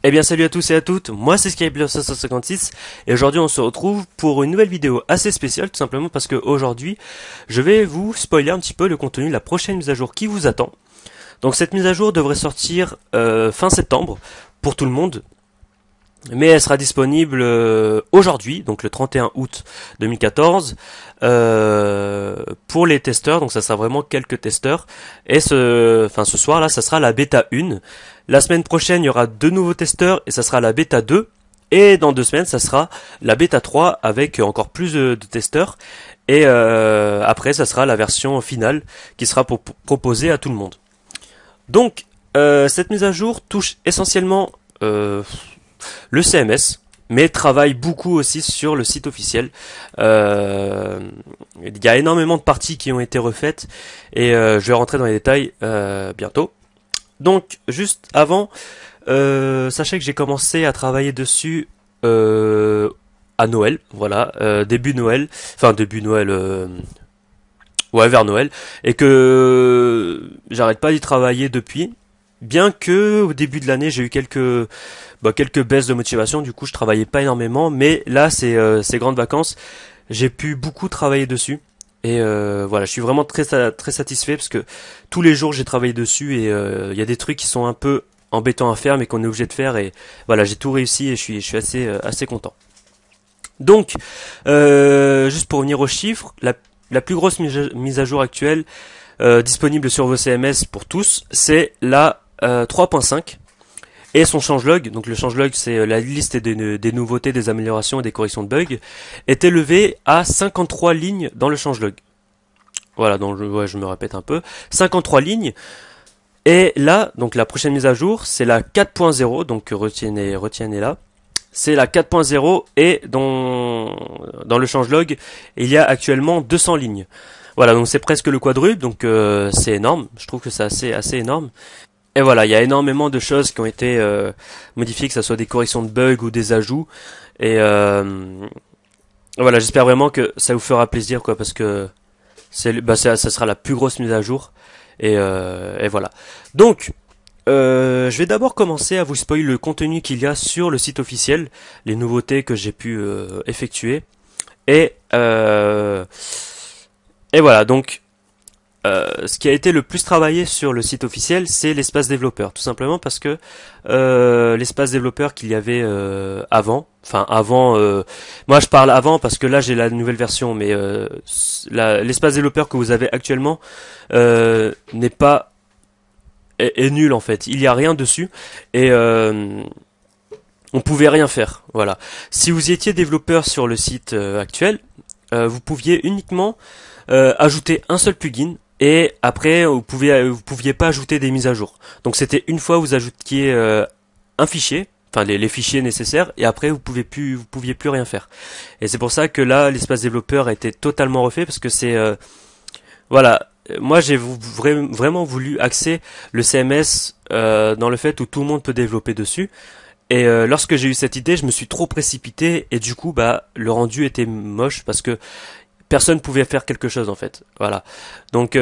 Eh bien salut à tous et à toutes, moi c'est Skyblur556 et aujourd'hui on se retrouve pour une nouvelle vidéo assez spéciale tout simplement parce que aujourd'hui je vais vous spoiler un petit peu le contenu de la prochaine mise à jour qui vous attend. Donc cette mise à jour devrait sortir fin septembre pour tout le monde, mais elle sera disponible aujourd'hui, donc le 31 août 2014, pour les testeurs, donc ça sera vraiment quelques testeurs, et ce soir là, ça sera la bêta 1. La semaine prochaine, il y aura deux nouveaux testeurs, et ça sera la bêta 2, et dans 2 semaines, ça sera la bêta 3, avec encore plus de testeurs, et après, ça sera la version finale, qui sera proposée à tout le monde. Donc, cette mise à jour touche essentiellement le CMS, mais travaille beaucoup aussi sur le site officiel. Il y a énormément de parties qui ont été refaites et je vais rentrer dans les détails bientôt. Donc juste avant, sachez que j'ai commencé à travailler dessus à Noël, voilà, début Noël, ouais vers Noël, et que j'arrête pas d'y travailler depuis. Bien que au début de l'année j'ai eu quelques baisses de motivation, du coup je travaillais pas énormément, mais là ces grandes vacances, j'ai pu beaucoup travailler dessus. Et voilà, je suis vraiment très satisfait parce que tous les jours j'ai travaillé dessus et il y a des trucs qui sont un peu embêtants à faire mais qu'on est obligé de faire et voilà, j'ai tout réussi et je suis assez content. Donc juste pour revenir aux chiffres, la plus grosse mise à jour actuelle disponible sur vos CMS pour tous, c'est la 3.5 et son changelog. Donc le changelog, c'est la liste des nouveautés, des améliorations et des corrections de bugs, est élevé à 53 lignes dans le changelog. Voilà, donc je me répète un peu. 53 lignes. Et là, donc la prochaine mise à jour, c'est la 4.0, donc retiennez là. C'est la 4.0 et dans le changelog, il y a actuellement 200 lignes. Voilà, donc c'est presque le quadruple, donc c'est énorme. Je trouve que c'est assez énorme. Et voilà, il y a énormément de choses qui ont été modifiées, que ce soit des corrections de bugs ou des ajouts. Et voilà, j'espère vraiment que ça vous fera plaisir, quoi, parce que ça sera la plus grosse mise à jour. Et voilà. Donc, je vais d'abord commencer à vous spoiler le contenu qu'il y a sur le site officiel, les nouveautés que j'ai pu effectuer. Et voilà, donc ce qui a été le plus travaillé sur le site officiel, c'est l'espace développeur, tout simplement parce que l'espace développeur qu'il y avait avant, moi je parle avant parce que là j'ai la nouvelle version, mais l'espace développeur que vous avez actuellement n'est pas est nul en fait. Il y a rien dessus et on pouvait rien faire. Voilà. Si vous étiez développeur sur le site actuel, vous pouviez uniquement ajouter un seul plugin. Et après, vous pouviez pas ajouter des mises à jour. Donc c'était une fois vous ajoutiez un fichier, enfin les fichiers nécessaires, et après vous pouviez plus rien faire. Et c'est pour ça que là, l'espace développeur a été totalement refait parce que c'est voilà. Moi, j'ai vraiment voulu axer le CMS dans le fait où tout le monde peut développer dessus. Et lorsque j'ai eu cette idée, je me suis trop précipité et du coup, le rendu était moche parce que personne pouvait faire quelque chose en fait. Voilà. Donc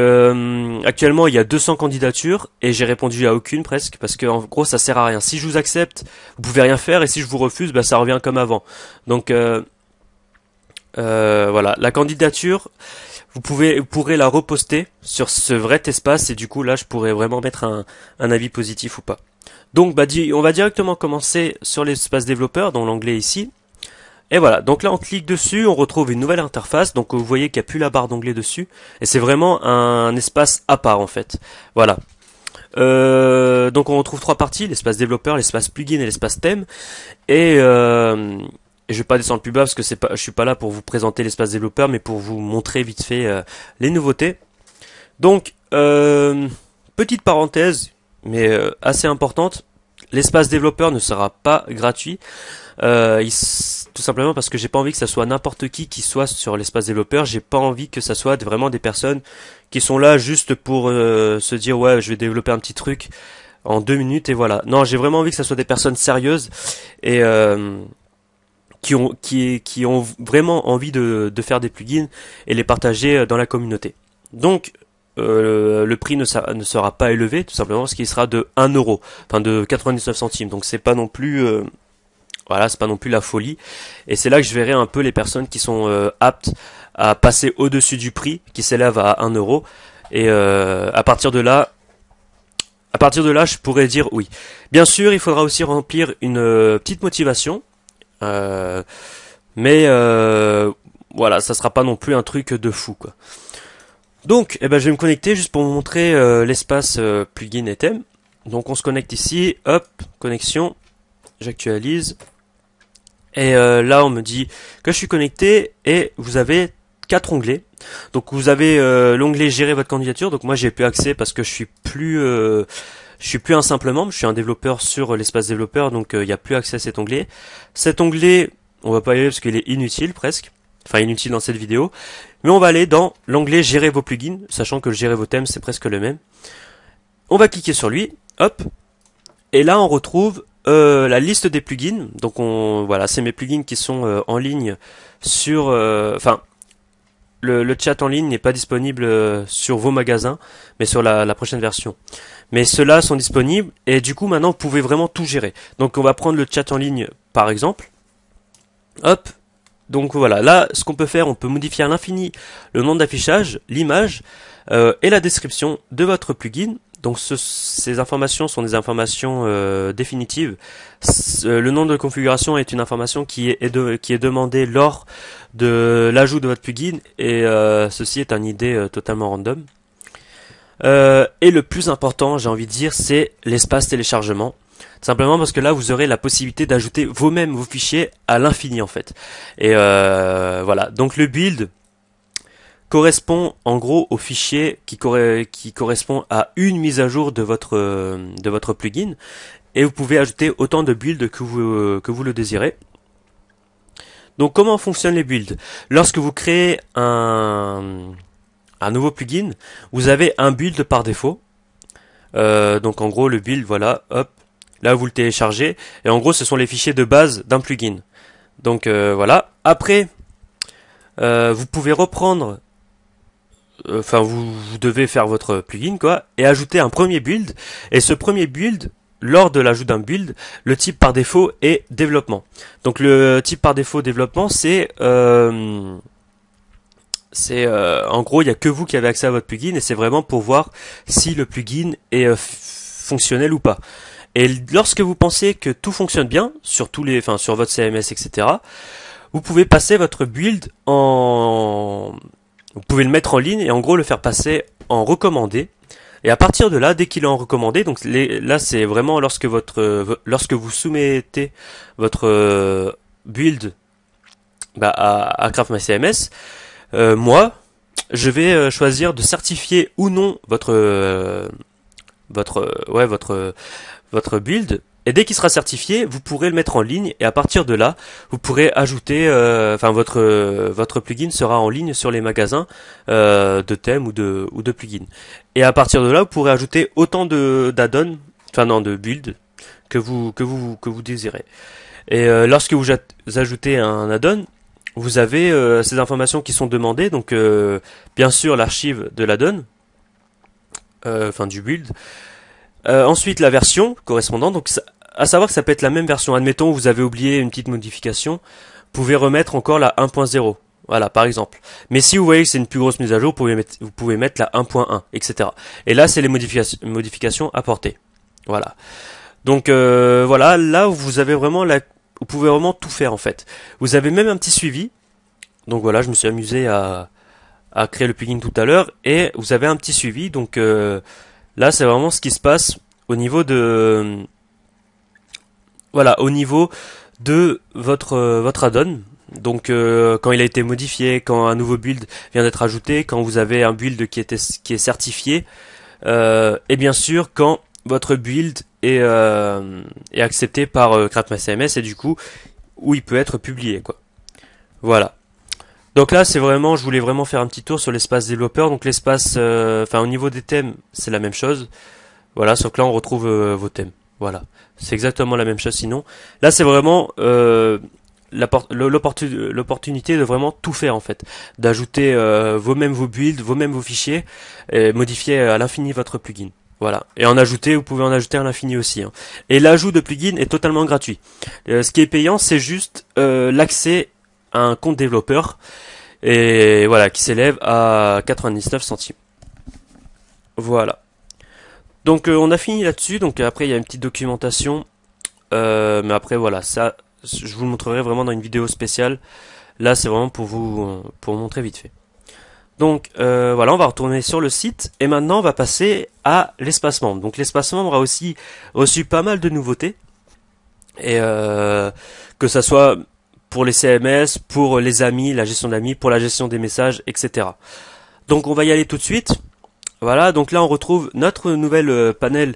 actuellement il y a 200 candidatures et j'ai répondu à aucune presque parce que en gros ça sert à rien. Si je vous accepte, vous pouvez rien faire et si je vous refuse, ça revient comme avant. Donc voilà, la candidature, vous pourrez la reposter sur ce vrai espace et du coup là je pourrais vraiment mettre un avis positif ou pas. Donc on va directement commencer sur l'espace développeur dans l'onglet ici. Et voilà, donc là on clique dessus, on retrouve une nouvelle interface, donc vous voyez qu'il n'y a plus la barre d'onglet dessus, et c'est vraiment un espace à part en fait. Voilà. Donc on retrouve trois parties, l'espace développeur, l'espace plugin et l'espace thème. Et je vais pas descendre plus bas parce que je suis pas là pour vous présenter l'espace développeur, mais pour vous montrer vite fait les nouveautés. Donc petite parenthèse, mais assez importante, l'espace développeur ne sera pas gratuit. Tout simplement parce que j'ai pas envie que ça soit n'importe qui soit sur l'espace développeur. J'ai pas envie que ça soit vraiment des personnes qui sont là juste pour se dire ouais je vais développer un petit truc en 2 minutes et voilà. Non, j'ai vraiment envie que ça soit des personnes sérieuses et qui ont vraiment envie de faire des plugins et les partager dans la communauté. Donc le prix ne sera pas élevé, tout simplement parce qu'il sera de 1 euro, enfin de 99 centimes. Donc c'est pas non plus voilà, c'est pas non plus la folie. Et c'est là que je verrai un peu les personnes qui sont aptes à passer au-dessus du prix, qui s'élève à 1 euro. Et à partir de là, je pourrais dire oui. Bien sûr, il faudra aussi remplir une petite motivation. Mais voilà, ça sera pas non plus un truc de fou, quoi. Donc, je vais me connecter juste pour vous montrer l'espace plugin et thème. Donc, on se connecte ici, hop, connexion, j'actualise. Et là, on me dit que je suis connecté et vous avez 4 onglets. Donc, vous avez l'onglet gérer votre candidature. Donc, moi, j'ai plus accès parce que je suis plus un simple membre. Je suis un développeur sur l'espace développeur, donc il n'y a plus accès à cet onglet. Cet onglet, on va pas y aller parce qu'il est inutile presque. Enfin, inutile dans cette vidéo. Mais on va aller dans l'onglet gérer vos plugins, sachant que le gérer vos thèmes, c'est presque le même. On va cliquer sur lui, hop. Et là, on retrouve la liste des plugins. Donc, voilà, c'est mes plugins qui sont en ligne sur... Enfin, le chat en ligne n'est pas disponible sur vos magasins, mais sur la prochaine version. Mais ceux-là sont disponibles, et du coup, maintenant, vous pouvez vraiment tout gérer. Donc, on va prendre le chat en ligne, par exemple. Hop. Donc voilà, là, ce qu'on peut faire, on peut modifier à l'infini le nom d'affichage, l'image et la description de votre plugin. Donc ces informations sont des informations définitives. Le nom de configuration est une information qui est demandée lors de l'ajout de votre plugin et ceci est une idée totalement random. Et le plus important, j'ai envie de dire, c'est l'espace téléchargement. Simplement parce que là, vous aurez la possibilité d'ajouter vous-même vos fichiers à l'infini en fait. Et voilà. Donc le build correspond en gros au fichier qui correspond à une mise à jour de votre plugin. Et vous pouvez ajouter autant de builds que vous le désirez. Donc comment fonctionnent les builds? Lorsque vous créez un nouveau plugin, vous avez un build par défaut. Donc en gros le build, voilà, hop. Là, vous le téléchargez. Et en gros, ce sont les fichiers de base d'un plugin. Donc, voilà. Après, vous pouvez reprendre... Enfin, vous devez faire votre plugin, quoi. Et ajouter un premier build. Et ce premier build, lors de l'ajout d'un build, le type par défaut est développement. Donc, le type par défaut développement, c'est... en gros, il n'y a que vous qui avez accès à votre plugin. Et c'est vraiment pour voir si le plugin est fonctionnel ou pas. Et lorsque vous pensez que tout fonctionne bien sur sur votre CMS, etc., vous pouvez passer votre build vous pouvez le mettre en ligne et en gros le faire passer en recommandé. Et à partir de là, dès qu'il est en recommandé, donc là c'est vraiment lorsque vous soumettez votre build à Craft My CMS, moi je vais choisir de certifier ou non votre build, et dès qu'il sera certifié, vous pourrez le mettre en ligne et à partir de là, vous pourrez ajouter, votre plugin sera en ligne sur les magasins de thèmes ou de plugins. Et à partir de là, vous pourrez ajouter autant de builds que vous désirez. Et lorsque vous ajoutez un add-on, vous avez ces informations qui sont demandées, donc bien sûr l'archive de l'add-on, du build. Ensuite la version correspondante, donc à savoir que ça peut être la même version. Admettons vous avez oublié une petite modification, vous pouvez remettre encore la 1.0, voilà par exemple. Mais si vous voyez que c'est une plus grosse mise à jour, vous pouvez mettre la 1.1, etc. Et là c'est les modifications apportées. Voilà. Donc voilà, là vous avez vraiment vous pouvez vraiment tout faire en fait. Vous avez même un petit suivi. Donc voilà, je me suis amusé à créer le plugin tout à l'heure et vous avez un petit suivi. Donc là, c'est vraiment ce qui se passe au niveau de votre add-on. Donc quand il a été modifié, quand un nouveau build vient d'être ajouté, quand vous avez un build qui est certifié, et bien sûr quand votre build est accepté par Craft My CMS et du coup où il peut être publié, quoi. Voilà. Donc là, je voulais vraiment faire un petit tour sur l'espace développeur. Donc l'espace, au niveau des thèmes, c'est la même chose. Voilà, sauf que là, on retrouve vos thèmes. Voilà, c'est exactement la même chose. Sinon, là, c'est vraiment l'opportunité de vraiment tout faire en fait, d'ajouter vos builds, vos fichiers, et modifier à l'infini votre plugin. Voilà. Et vous pouvez en ajouter à l'infini aussi, hein. Et l'ajout de plugin est totalement gratuit. Ce qui est payant, c'est juste l'accès à un compte développeur, et voilà, qui s'élève à 99 centimes. Voilà. Donc on a fini là-dessus. Donc après il y a une petite documentation, mais après voilà, ça je vous le montrerai vraiment dans une vidéo spéciale. Là c'est vraiment pour vous montrer vite fait. Donc voilà, on va retourner sur le site et maintenant on va passer à l'espace membre. Donc l'espace membre a aussi reçu pas mal de nouveautés, et que ça soit pour les CMS, pour les amis, la gestion d'amis, pour la gestion des messages, etc. Donc on va y aller tout de suite. Voilà, donc là on retrouve notre nouvelle panel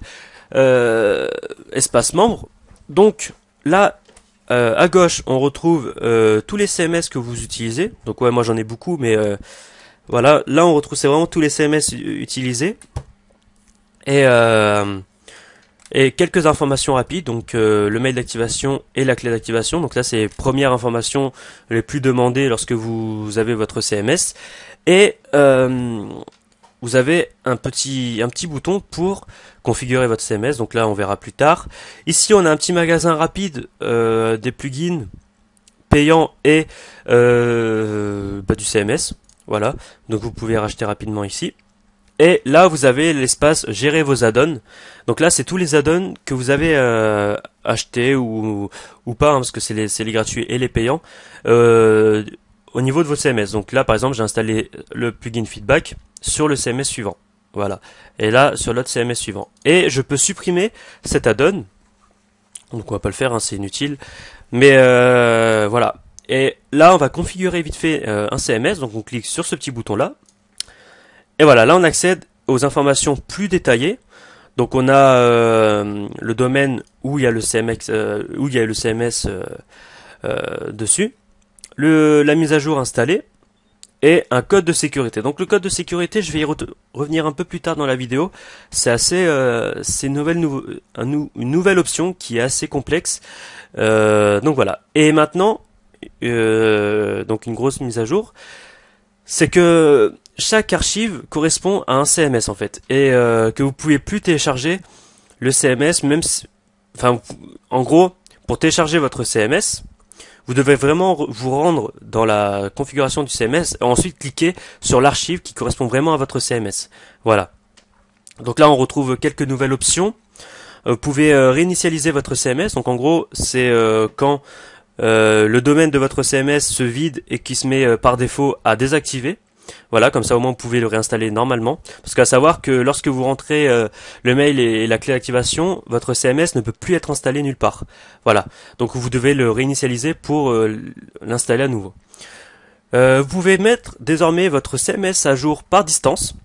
espace membre. Donc là à gauche on retrouve tous les CMS que vous utilisez. Donc ouais, moi j'en ai beaucoup, mais voilà, là on retrouve, c'est vraiment tous les CMS utilisés, et quelques informations rapides. Donc le mail d'activation et la clé d'activation. Donc là c'est les premières informations les plus demandées lorsque vous avez votre CMS, et vous avez un petit bouton pour configurer votre CMS. Donc là on verra plus tard. Ici on a un petit magasin rapide des plugins payants et du CMS. Voilà, donc vous pouvez racheter rapidement ici. Et là vous avez l'espace gérer vos add-ons. Donc là c'est tous les add-ons que vous avez achetés ou pas, hein, parce que c'est les gratuits et les payants au niveau de vos CMS. Donc là par exemple j'ai installé le plugin feedback sur le CMS suivant. Voilà. Et là sur l'autre CMS suivant. Et je peux supprimer cet add-on. Donc on va pas le faire, hein, c'est inutile. Mais voilà. Et là on va configurer vite fait un CMS. Donc on clique sur ce petit bouton là. Et voilà, là on accède aux informations plus détaillées. Donc on a le domaine où il y a le CMS dessus, la mise à jour installée, et un code de sécurité. Donc le code de sécurité, je vais y revenir un peu plus tard dans la vidéo. C'est assez, c'est une nouvelle option qui est assez complexe. Donc voilà. Et maintenant, donc une grosse mise à jour, c'est que chaque archive correspond à un CMS en fait, et que vous pouvez plus télécharger le CMS, même si, enfin, en gros, pour télécharger votre CMS, vous devez vraiment vous rendre dans la configuration du CMS et ensuite cliquer sur l'archive qui correspond vraiment à votre CMS. Voilà. Donc là, on retrouve quelques nouvelles options. Vous pouvez réinitialiser votre CMS. Donc en gros, c'est quand le domaine de votre CMS se vide et qui se met par défaut à désactiver. Voilà, comme ça au moins vous pouvez le réinstaller normalement. Parce qu'à savoir que lorsque vous rentrez le mail et la clé d'activation, votre CMS ne peut plus être installé nulle part. Voilà, donc vous devez le réinitialiser pour l'installer à nouveau. Vous pouvez mettre désormais votre CMS à jour par distance.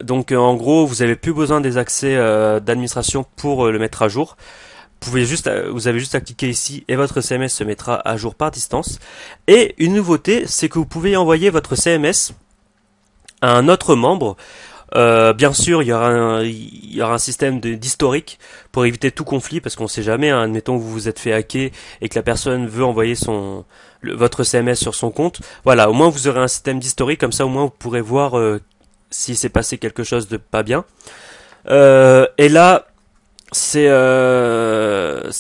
Donc en gros, vous n'avez plus besoin des accès d'administration pour le mettre à jour. Vous avez juste à cliquer ici et votre CMS se mettra à jour par distance. Et une nouveauté, c'est que vous pouvez envoyer votre CMS à un autre membre. Bien sûr, il y aura un système d'historique pour éviter tout conflit, parce qu'on sait jamais, hein, admettons que vous vous êtes fait hacker et que la personne veut envoyer votre CMS sur son compte. Voilà, au moins vous aurez un système d'historique, comme ça au moins vous pourrez voir s'il s'est passé quelque chose de pas bien. Et là, c'est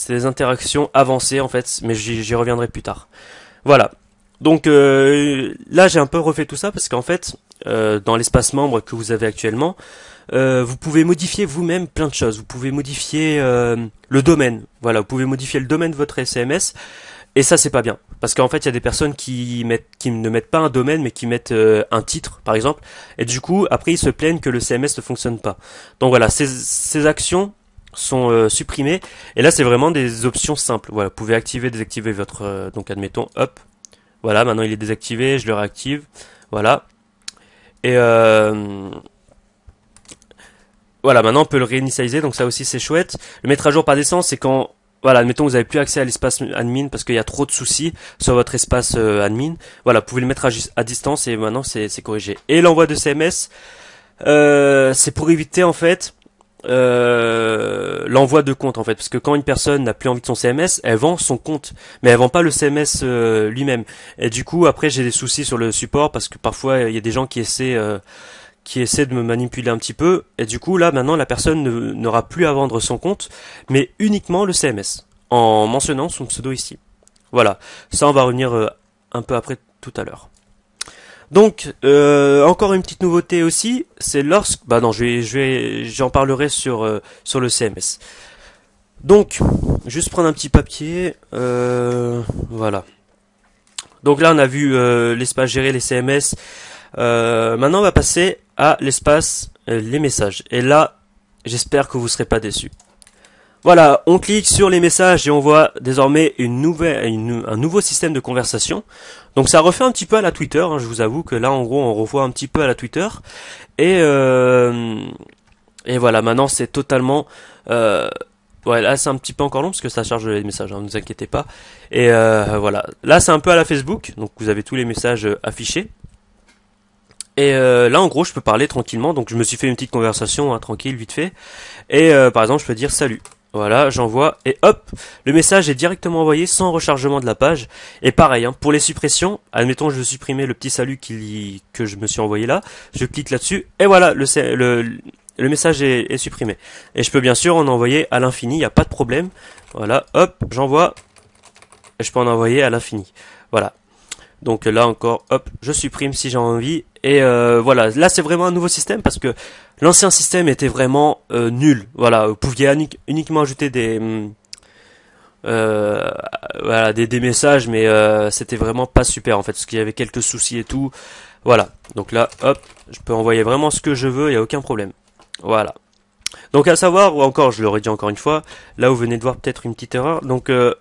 des interactions avancées en fait, mais j'y reviendrai plus tard. Voilà. Donc là j'ai un peu refait tout ça parce qu'en fait dans l'espace membre que vous avez actuellement, vous pouvez modifier vous-même plein de choses. Vous pouvez modifier le domaine. Voilà, vous pouvez modifier le domaine de votre SMS. Et ça c'est pas bien, parce qu'en fait il y a des personnes qui ne mettent pas un domaine mais qui mettent un titre par exemple, et du coup après ils se plaignent que le CMS ne fonctionne pas. Donc voilà, ces actions sont supprimées, et là c'est vraiment des options simples. Voilà, vous pouvez activer, désactiver votre donc admettons, hop, voilà, maintenant il est désactivé, je le réactive, voilà, et voilà, maintenant on peut le réinitialiser, donc ça aussi c'est chouette. Le mettre à jour par distance, c'est quand, voilà, admettons vous n'avez plus accès à l'espace admin parce qu'il y a trop de soucis sur votre espace admin. Voilà, vous pouvez le mettre à distance et maintenant c'est corrigé. Et l'envoi de CMS, c'est pour éviter en fait l'envoi de compte en fait, parce que quand une personne n'a plus envie de son CMS, elle vend son compte, mais elle vend pas le CMS lui-même. Et du coup après j'ai des soucis sur le support parce que parfois il y a des gens qui essaient de me manipuler un petit peu, et du coup là maintenant la personne n'aura plus à vendre son compte, mais uniquement le CMS, en mentionnant son pseudo ici. Voilà, ça on va revenir un peu après tout à l'heure. Donc encore une petite nouveauté aussi, c'est lorsque bah non j'en parlerai sur le CMS. Donc juste prendre un petit papier, voilà. Donc là on a vu l'espace gérer les CMS. Maintenant on va passer à l'espace les messages. Et là j'espère que vous serez pas déçus. Voilà, on clique sur les messages et on voit désormais un nouveau système de conversation. Donc ça refait un petit peu à la Twitter, hein, je vous avoue que là en gros on revoit un petit peu à la Twitter. Et voilà, maintenant c'est totalement... ouais, là c'est un petit peu encore long parce que ça charge les messages, hein, ne vous inquiétez pas. Et voilà, là c'est un peu à la Facebook, donc vous avez tous les messages affichés. Et là en gros je peux parler tranquillement, donc je me suis fait une petite conversation, hein, tranquille, vite fait. Et par exemple je peux dire salut. Voilà, j'envoie et hop, le message est directement envoyé sans rechargement de la page. Et pareil, hein, pour les suppressions, admettons je veux supprimer le petit salut que je me suis envoyé là, je clique là-dessus et voilà, le message est supprimé. Et je peux bien sûr en envoyer à l'infini, il n'y a pas de problème. Voilà, hop, j'envoie et je peux en envoyer à l'infini. Voilà. Donc là encore, hop, je supprime si j'ai envie. Et voilà, là c'est vraiment un nouveau système parce que l'ancien système était vraiment nul. Voilà, vous pouviez uniquement ajouter voilà, des messages, mais c'était vraiment pas super en fait, parce qu'il y avait quelques soucis et tout. Voilà, donc là, hop, je peux envoyer vraiment ce que je veux, il n'y a aucun problème. Voilà. Donc à savoir, ou encore, je l'aurais dit encore une fois, là vous venez de voir peut-être une petite erreur. Donc je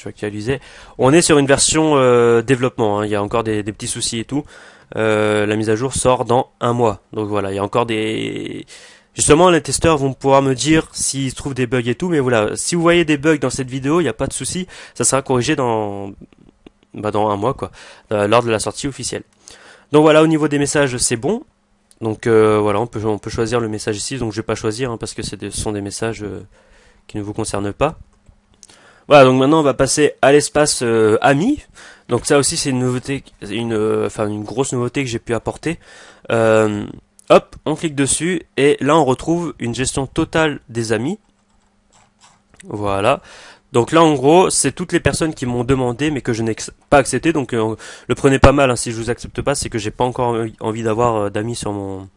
vais actualiser. On est sur une version développement, hein. Il y a encore des petits soucis et tout. La mise à jour sort dans un mois. Donc voilà, il y a encore des... Justement, les testeurs vont pouvoir me dire s'ils trouvent des bugs et tout. Mais voilà, si vous voyez des bugs dans cette vidéo, il n'y a pas de souci. Ça sera corrigé dans un mois, quoi, lors de la sortie officielle. Donc voilà, au niveau des messages, c'est bon. Donc voilà, on peut choisir le message ici. Donc je vais pas choisir, hein, parce que ce sont des messages qui ne vous concernent pas. Voilà, donc maintenant on va passer à l'espace amis. Donc ça aussi c'est une nouveauté, une grosse nouveauté que j'ai pu apporter. Hop, on clique dessus et là on retrouve une gestion totale des amis. Voilà. Donc là en gros c'est toutes les personnes qui m'ont demandé mais que je n'ai pas accepté. Donc le prenez pas mal, hein, si je vous accepte pas, c'est que j'ai pas encore envie d'avoir d'amis sur mon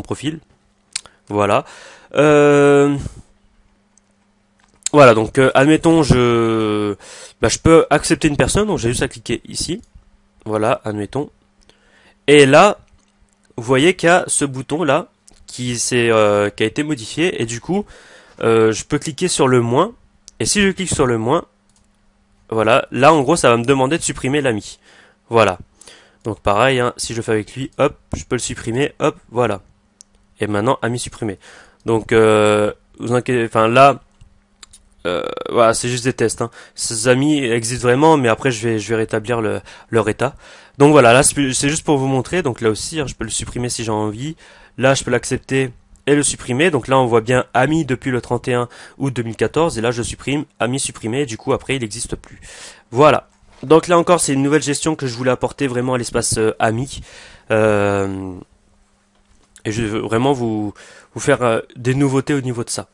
profil. Voilà. Voilà, donc admettons je peux accepter une personne, donc j'ai juste à cliquer ici. Voilà, admettons. Et là, vous voyez qu'il y a ce bouton là qui a été modifié et du coup, je peux cliquer sur le moins. Et si je clique sur le moins, voilà, là en gros ça va me demander de supprimer l'ami. Voilà. Donc pareil, hein, si je fais avec lui, hop, je peux le supprimer, hop, voilà. Et maintenant ami supprimé. Donc vous inquiétez, enfin là. Voilà, c'est juste des tests, hein. Ces amis existent vraiment, mais après je vais rétablir leur état. Donc voilà, là c'est juste pour vous montrer. Donc là aussi, hein, je peux le supprimer si j'ai envie. Là, je peux l'accepter et le supprimer. Donc là, on voit bien ami depuis le 31 août 2014. Et là, je supprime ami supprimé. Et du coup, après, il n'existe plus. Voilà. Donc là encore, c'est une nouvelle gestion que je voulais apporter vraiment à l'espace ami. Et je veux vraiment vous faire des nouveautés au niveau de ça.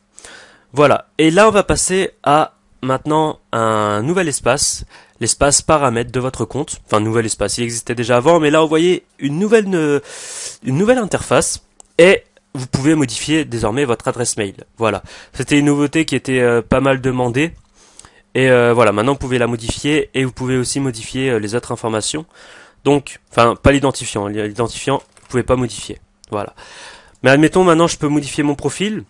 Voilà, et là on va passer à maintenant un nouvel espace, l'espace paramètres de votre compte. Enfin, nouvel espace, il existait déjà avant, mais là vous voyez une nouvelle interface et vous pouvez modifier désormais votre adresse mail. Voilà, c'était une nouveauté qui était pas mal demandée. Et voilà, maintenant vous pouvez la modifier et vous pouvez aussi modifier les autres informations. Donc, enfin, pas l'identifiant, vous pouvez pas modifier. Voilà. Mais admettons maintenant je peux modifier mon profil.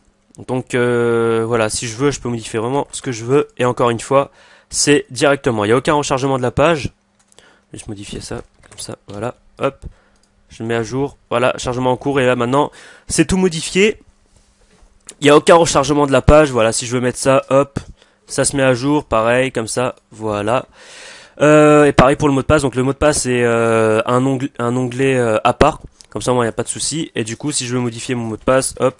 Donc voilà, si je veux, je peux modifier vraiment ce que je veux. Et encore une fois, c'est directement. Il n'y a aucun rechargement de la page. Je vais juste modifier ça, comme ça, voilà. Hop, je le mets à jour. Voilà, chargement en cours. Et là maintenant, c'est tout modifié. Il n'y a aucun rechargement de la page. Voilà, si je veux mettre ça, hop, ça se met à jour. Pareil, comme ça, voilà. Et pareil pour le mot de passe. Donc le mot de passe est un onglet à part. Comme ça, moi, il n'y a pas de souci. Et du coup, si je veux modifier mon mot de passe, hop,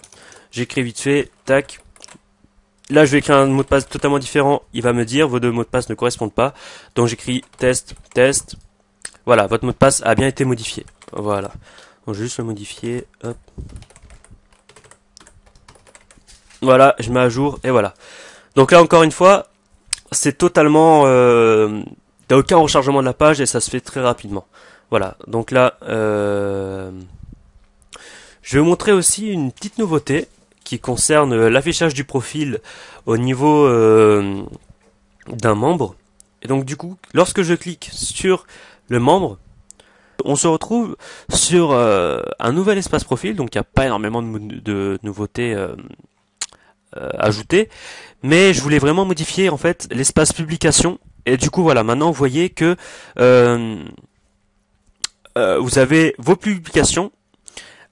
j'écris vite fait, tac. Là, je vais écrire un mot de passe totalement différent. Il va me dire vos deux mots de passe ne correspondent pas. Donc j'écris test, test. Voilà, votre mot de passe a bien été modifié. Voilà. Donc je vais juste le modifier. Hop. Voilà, je mets à jour et voilà. Donc là, encore une fois, c'est totalement... t'as aucun rechargement de la page et ça se fait très rapidement. Voilà, donc là... je vais vous montrer aussi une petite nouveauté qui concerne l'affichage du profil au niveau d'un membre. Et donc du coup, lorsque je clique sur le membre, on se retrouve sur un nouvel espace profil. Donc il n'y a pas énormément de nouveautés ajoutées, mais je voulais vraiment modifier en fait l'espace publication. Et du coup voilà, maintenant vous voyez que vous avez vos publications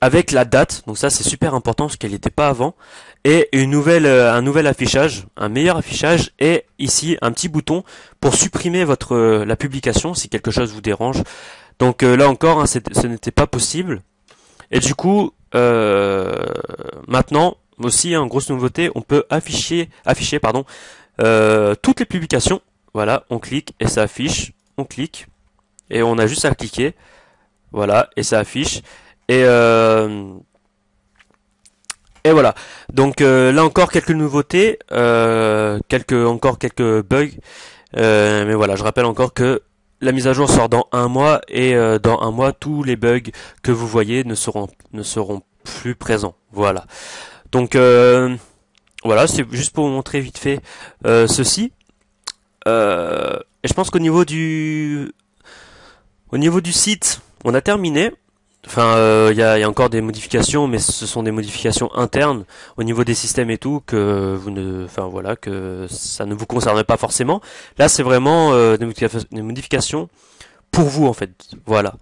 avec la date, donc ça c'est super important parce qu'elle n'était pas avant, et un nouvel affichage, un meilleur affichage, et ici un petit bouton pour supprimer la publication si quelque chose vous dérange. Donc là encore, hein, ce n'était pas possible. Et du coup, maintenant aussi, hein, grosse nouveauté, on peut afficher toutes les publications. Voilà, on clique et ça affiche. On clique et on a juste à cliquer. Voilà, et ça affiche. Et voilà. Donc là encore quelques nouveautés, encore quelques bugs. Mais voilà, je rappelle encore que la mise à jour sort dans un mois et dans un mois tous les bugs que vous voyez ne seront plus présents. Voilà. Donc voilà, c'est juste pour vous montrer vite fait ceci. Et je pense qu'au niveau du site, on a terminé. Enfin, il y a encore des modifications, mais ce sont des modifications internes au niveau des systèmes et tout que que ça ne vous concerne pas forcément. Là, c'est vraiment des modifications pour vous en fait. Voilà.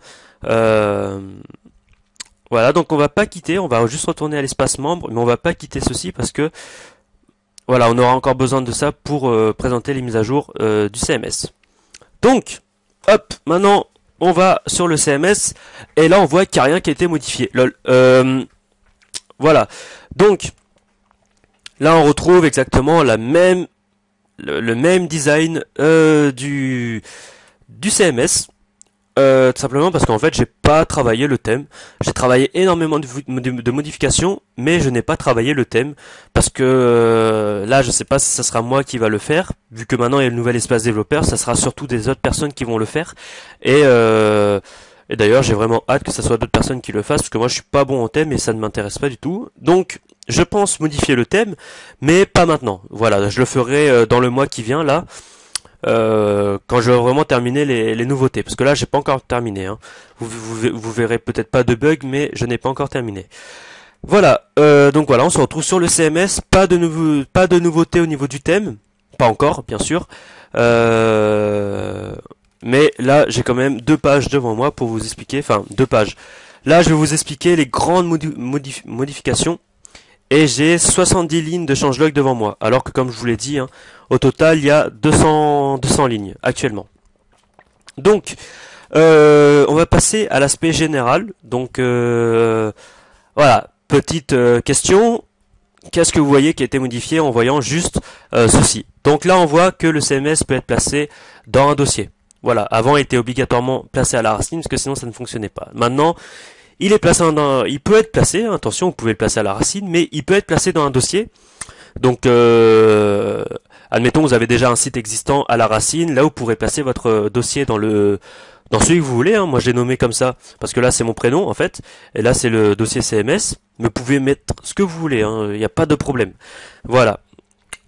Voilà, donc on va pas quitter, on va juste retourner à l'espace membre, mais on va pas quitter ceci parce que voilà, on aura encore besoin de ça pour présenter les mises à jour du CMS. Donc, hop, maintenant on va sur le CMS et là on voit qu'il n'y a rien qui a été modifié. Lol. Voilà. Donc là on retrouve exactement le même design du CMS. Tout simplement parce qu'en fait j'ai pas travaillé le thème. J'ai travaillé énormément de modifications, mais je n'ai pas travaillé le thème parce que là je sais pas si ça sera moi qui va le faire, vu que maintenant il y a le nouvel espace développeur, ça sera surtout des autres personnes qui vont le faire. Et d'ailleurs j'ai vraiment hâte que ça soit d'autres personnes qui le fassent parce que moi je suis pas bon en thème et ça ne m'intéresse pas du tout. Donc je pense modifier le thème, mais pas maintenant. Voilà, je le ferai dans le mois qui vient là. Quand je vais vraiment terminer les nouveautés, parce que là j'ai pas encore terminé, hein. Vous verrez peut-être pas de bugs, mais je n'ai pas encore terminé. Voilà, donc voilà, on se retrouve sur le CMS, pas de nouveautés au niveau du thème, pas encore bien sûr, mais là j'ai quand même 2 pages devant moi pour vous expliquer, enfin 2 pages. Là je vais vous expliquer les grandes modifications. Et j'ai 70 lignes de changelog devant moi. Alors que comme je vous l'ai dit, hein, au total il y a 200 lignes actuellement. Donc on va passer à l'aspect général. Donc voilà, petite question. Qu'est-ce que vous voyez qui a été modifié en voyant juste ceci? Donc là on voit que le CMS peut être placé dans un dossier. Voilà, avant il était obligatoirement placé à la racine parce que sinon ça ne fonctionnait pas. Maintenant il peut être placé, attention, vous pouvez le placer à la racine, mais il peut être placé dans un dossier. Donc, admettons, vous avez déjà un site existant à la racine, là vous pourrez placer votre dossier dans celui que vous voulez. Hein. Moi, j'ai nommé comme ça parce que là c'est mon prénom en fait, et là c'est le dossier CMS. Mais vous pouvez mettre ce que vous voulez, hein. Il n'y a pas de problème. Voilà.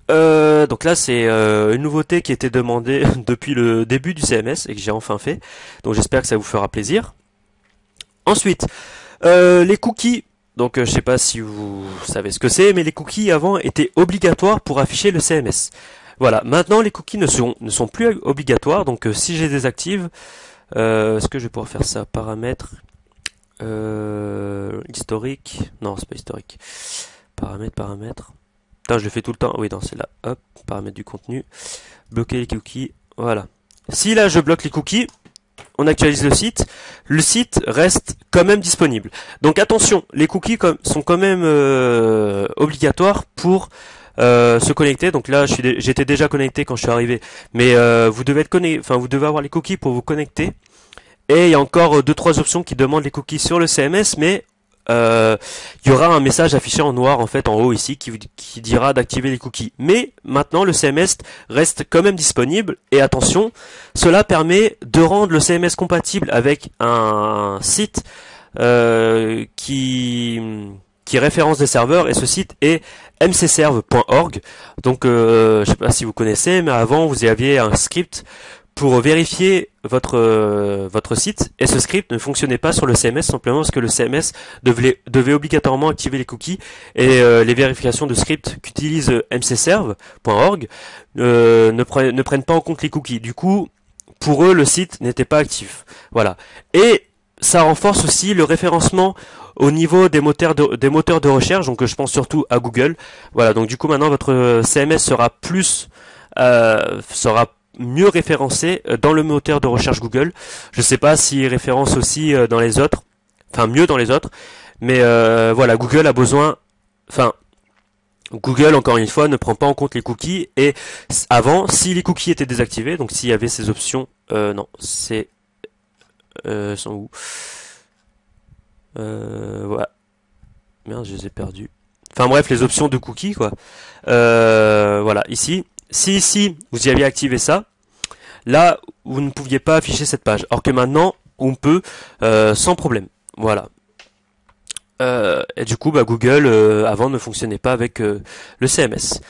Donc là c'est une nouveauté qui était demandée depuis le début du CMS et que j'ai enfin fait. Donc j'espère que ça vous fera plaisir. Ensuite, les cookies. Donc je sais pas si vous savez ce que c'est, mais les cookies avant étaient obligatoires pour afficher le CMS. Voilà, maintenant les cookies ne sont plus obligatoires, donc si je les désactive, est-ce que je vais pouvoir faire ça? Paramètres, historique, non c'est pas historique, paramètres. Putain, je le fais tout le temps, oui non c'est là, hop, paramètres du contenu, bloquer les cookies, voilà. Si là je bloque les cookies, on actualise le site reste quand même disponible. Donc attention, les cookies sont quand même obligatoires pour se connecter. Donc là, j'étais déjà connecté quand je suis arrivé, mais vous devez être vous devez avoir les cookies pour vous connecter. Et il y a encore deux trois options qui demandent les cookies sur le CMS, mais il y aura un message affiché en noir en fait en haut ici qui dira d'activer les cookies. Mais maintenant le CMS reste quand même disponible et attention, cela permet de rendre le CMS compatible avec un site qui référence des serveurs et ce site est mcserve.org. Donc je sais pas si vous connaissez, mais avant vous aviez un script pour vérifier votre site et ce script ne fonctionnait pas sur le CMS simplement parce que le CMS devait obligatoirement activer les cookies et les vérifications de script qu'utilise mcserve.org ne prennent pas en compte les cookies. Du coup, pour eux, le site n'était pas actif. Voilà. Et ça renforce aussi le référencement au niveau des moteurs de recherche, donc je pense surtout à Google. Voilà, donc du coup maintenant votre CMS sera mieux référencé dans le moteur de recherche Google. Je sais pas s'il référence aussi dans les autres, enfin mieux dans les autres, mais voilà, Google a besoin, enfin Google encore une fois ne prend pas en compte les cookies et avant si les cookies étaient désactivés, donc s'il y avait ces options, non, c'est sont où voilà, merde, je les ai perdus. Enfin bref, les options de cookies quoi. Voilà, ici. Si ici vous y aviez activé ça, là vous ne pouviez pas afficher cette page. Alors que maintenant on peut sans problème. Voilà. Et du coup Google avant ne fonctionnait pas avec le CMS.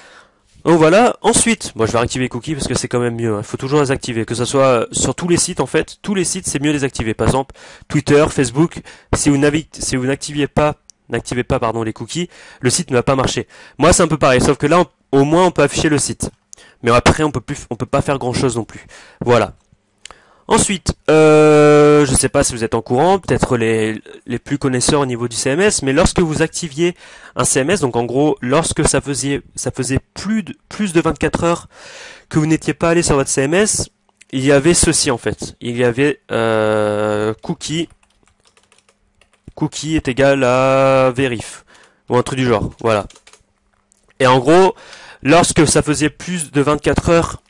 Donc voilà. Ensuite, moi je vais activer les cookies parce que c'est quand même mieux. Il faut toujours les activer, que ce soit sur tous les sites en fait. Tous les sites c'est mieux les activer. Par exemple Twitter, Facebook. Si vous n'activez pas les cookies, le site ne va pas marcher. Moi c'est un peu pareil, sauf que là au moins on peut afficher le site. Mais après on peut pas faire grand chose non plus. Voilà. Ensuite, je sais pas si vous êtes en courant, peut-être les plus connaisseurs au niveau du CMS, mais lorsque vous activiez un CMS, donc en gros lorsque ça faisait plus de 24 heures que vous n'étiez pas allé sur votre CMS, il y avait ceci en fait. Il y avait cookie est égal à vérif ou un truc du genre. Voilà. Et en gros, lorsque ça faisait plus de 24 heures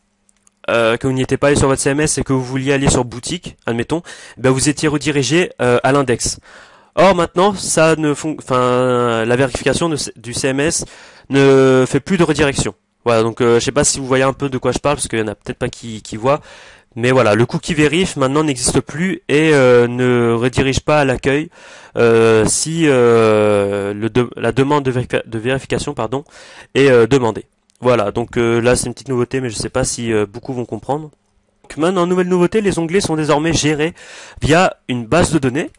que vous n'y étiez pas allé sur votre CMS et que vous vouliez aller sur boutique, admettons, ben vous étiez redirigé à l'index. Or maintenant, la vérification du CMS ne fait plus de redirection. Voilà, donc je sais pas si vous voyez un peu de quoi je parle parce qu'il y en a peut-être pas qui voient. Mais voilà, le cookie vérif maintenant n'existe plus et ne redirige pas à l'accueil si la demande de vérification est demandée. Voilà, donc là c'est une petite nouveauté, mais je sais pas si beaucoup vont comprendre. Donc, maintenant, nouvelle nouveauté, les onglets sont désormais gérés via une base de données.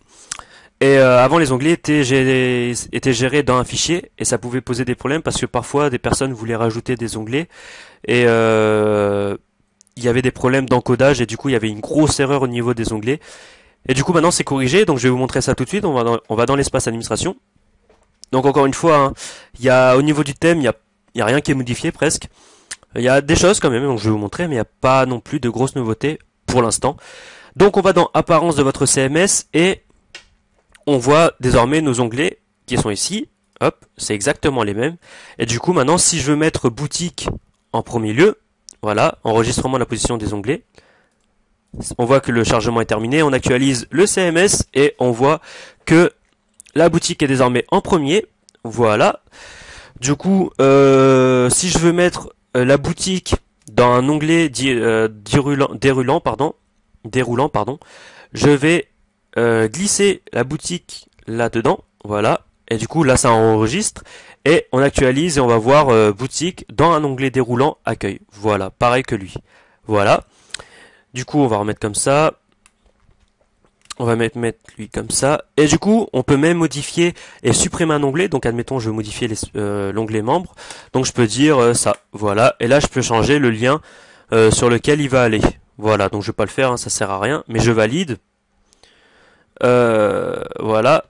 Et avant les onglets étaient gérés dans un fichier et ça pouvait poser des problèmes parce que parfois des personnes voulaient rajouter des onglets et il y avait des problèmes d'encodage et du coup il y avait une grosse erreur au niveau des onglets. Et du coup maintenant c'est corrigé, donc je vais vous montrer ça tout de suite. On va dans l'espace administration. Donc encore une fois, hein, il y a au niveau du thème, il y a rien qui est modifié presque. Il y a des choses quand même, donc je vais vous montrer, mais il n'y a pas non plus de grosses nouveautés pour l'instant. Donc on va dans apparence de votre CMS et on voit désormais nos onglets qui sont ici. Hop, c'est exactement les mêmes. Et du coup maintenant si je veux mettre boutique en premier lieu, voilà, enregistrement de la position des onglets. On voit que le chargement est terminé, on actualise le CMS et on voit que la boutique est désormais en premier. Voilà. Du coup, si je veux mettre la boutique dans un onglet déroulant, je vais glisser la boutique là-dedans. Voilà. Et du coup, là, ça enregistre. Et on actualise et on va voir boutique dans un onglet déroulant accueil. Voilà, pareil que lui. Voilà. Du coup, on va remettre comme ça. On va mettre lui comme ça. Et du coup, on peut même modifier et supprimer un onglet. Donc, admettons, je veux modifier l'onglet membre. Donc, je peux dire ça. Voilà. Et là, je peux changer le lien sur lequel il va aller. Voilà. Donc, je vais pas le faire, hein, ça sert à rien. Mais je valide. Voilà.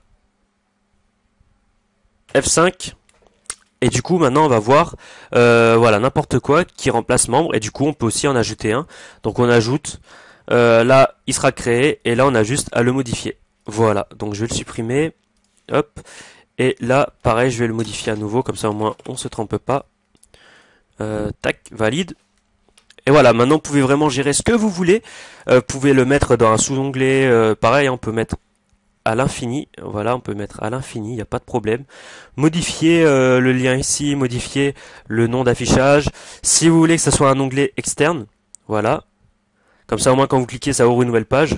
F5. Et du coup, maintenant, on va voir voilà, n'importe quoi qui remplace membre. Et du coup, on peut aussi en ajouter un. Donc, on ajoute Là, il sera créé et là, on a juste à le modifier. Voilà, donc je vais le supprimer. Hop. Et là, pareil, je vais le modifier à nouveau, comme ça au moins on se trompe pas. Tac, valide. Et voilà, maintenant vous pouvez vraiment gérer ce que vous voulez. Vous pouvez le mettre dans un sous-onglet. Pareil, on peut mettre à l'infini. Voilà, on peut mettre à l'infini, il n'y a pas de problème. Modifier le lien ici, modifier le nom d'affichage. Si vous voulez que ce soit un onglet externe, voilà. Comme ça, au moins quand vous cliquez, ça ouvre une nouvelle page.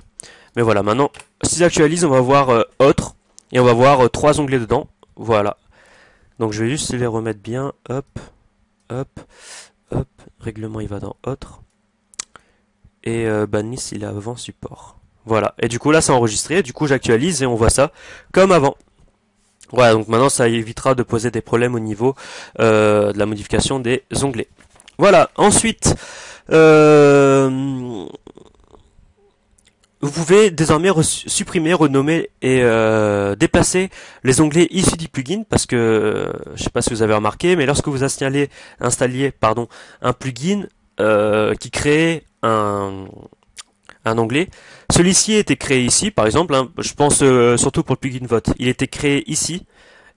Mais voilà, maintenant, si j'actualise, on va voir autre. Et on va voir 3 onglets dedans. Voilà. Donc je vais juste les remettre bien. Hop, hop, hop. Règlement, il va dans autre. Et Banlist, il est avant support. Voilà. Et du coup, là, c'est enregistré. Du coup, j'actualise et on voit ça comme avant. Voilà. Donc maintenant, ça évitera de poser des problèmes au niveau de la modification des onglets. Voilà. Ensuite, vous pouvez désormais supprimer, renommer et déplacer les onglets issus du plugin parce que je sais pas si vous avez remarqué, mais lorsque vous installiez un plugin qui crée un onglet, celui-ci était créé ici, par exemple. Hein, je pense surtout pour le plugin vote. Il était créé ici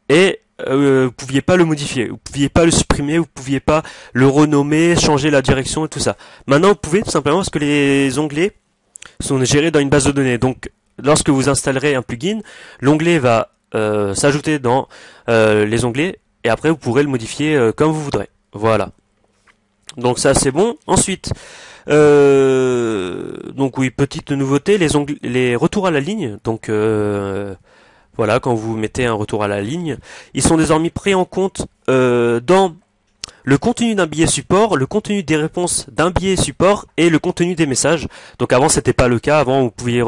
et vous pouviez pas le modifier, vous pouviez pas le supprimer, vous pouviez pas le renommer, changer la direction et tout ça. Maintenant, vous pouvez tout simplement parce que les onglets sont gérés dans une base de données. Donc, lorsque vous installerez un plugin, l'onglet va s'ajouter dans les onglets et après vous pourrez le modifier comme vous voudrez. Voilà. Donc ça c'est bon. Ensuite, donc oui, petite nouveauté, les retours à la ligne. Donc voilà, quand vous mettez un retour à la ligne, ils sont désormais pris en compte dans le contenu d'un billet support, le contenu des réponses d'un billet support et le contenu des messages. Donc avant c'était pas le cas, avant vous pouviez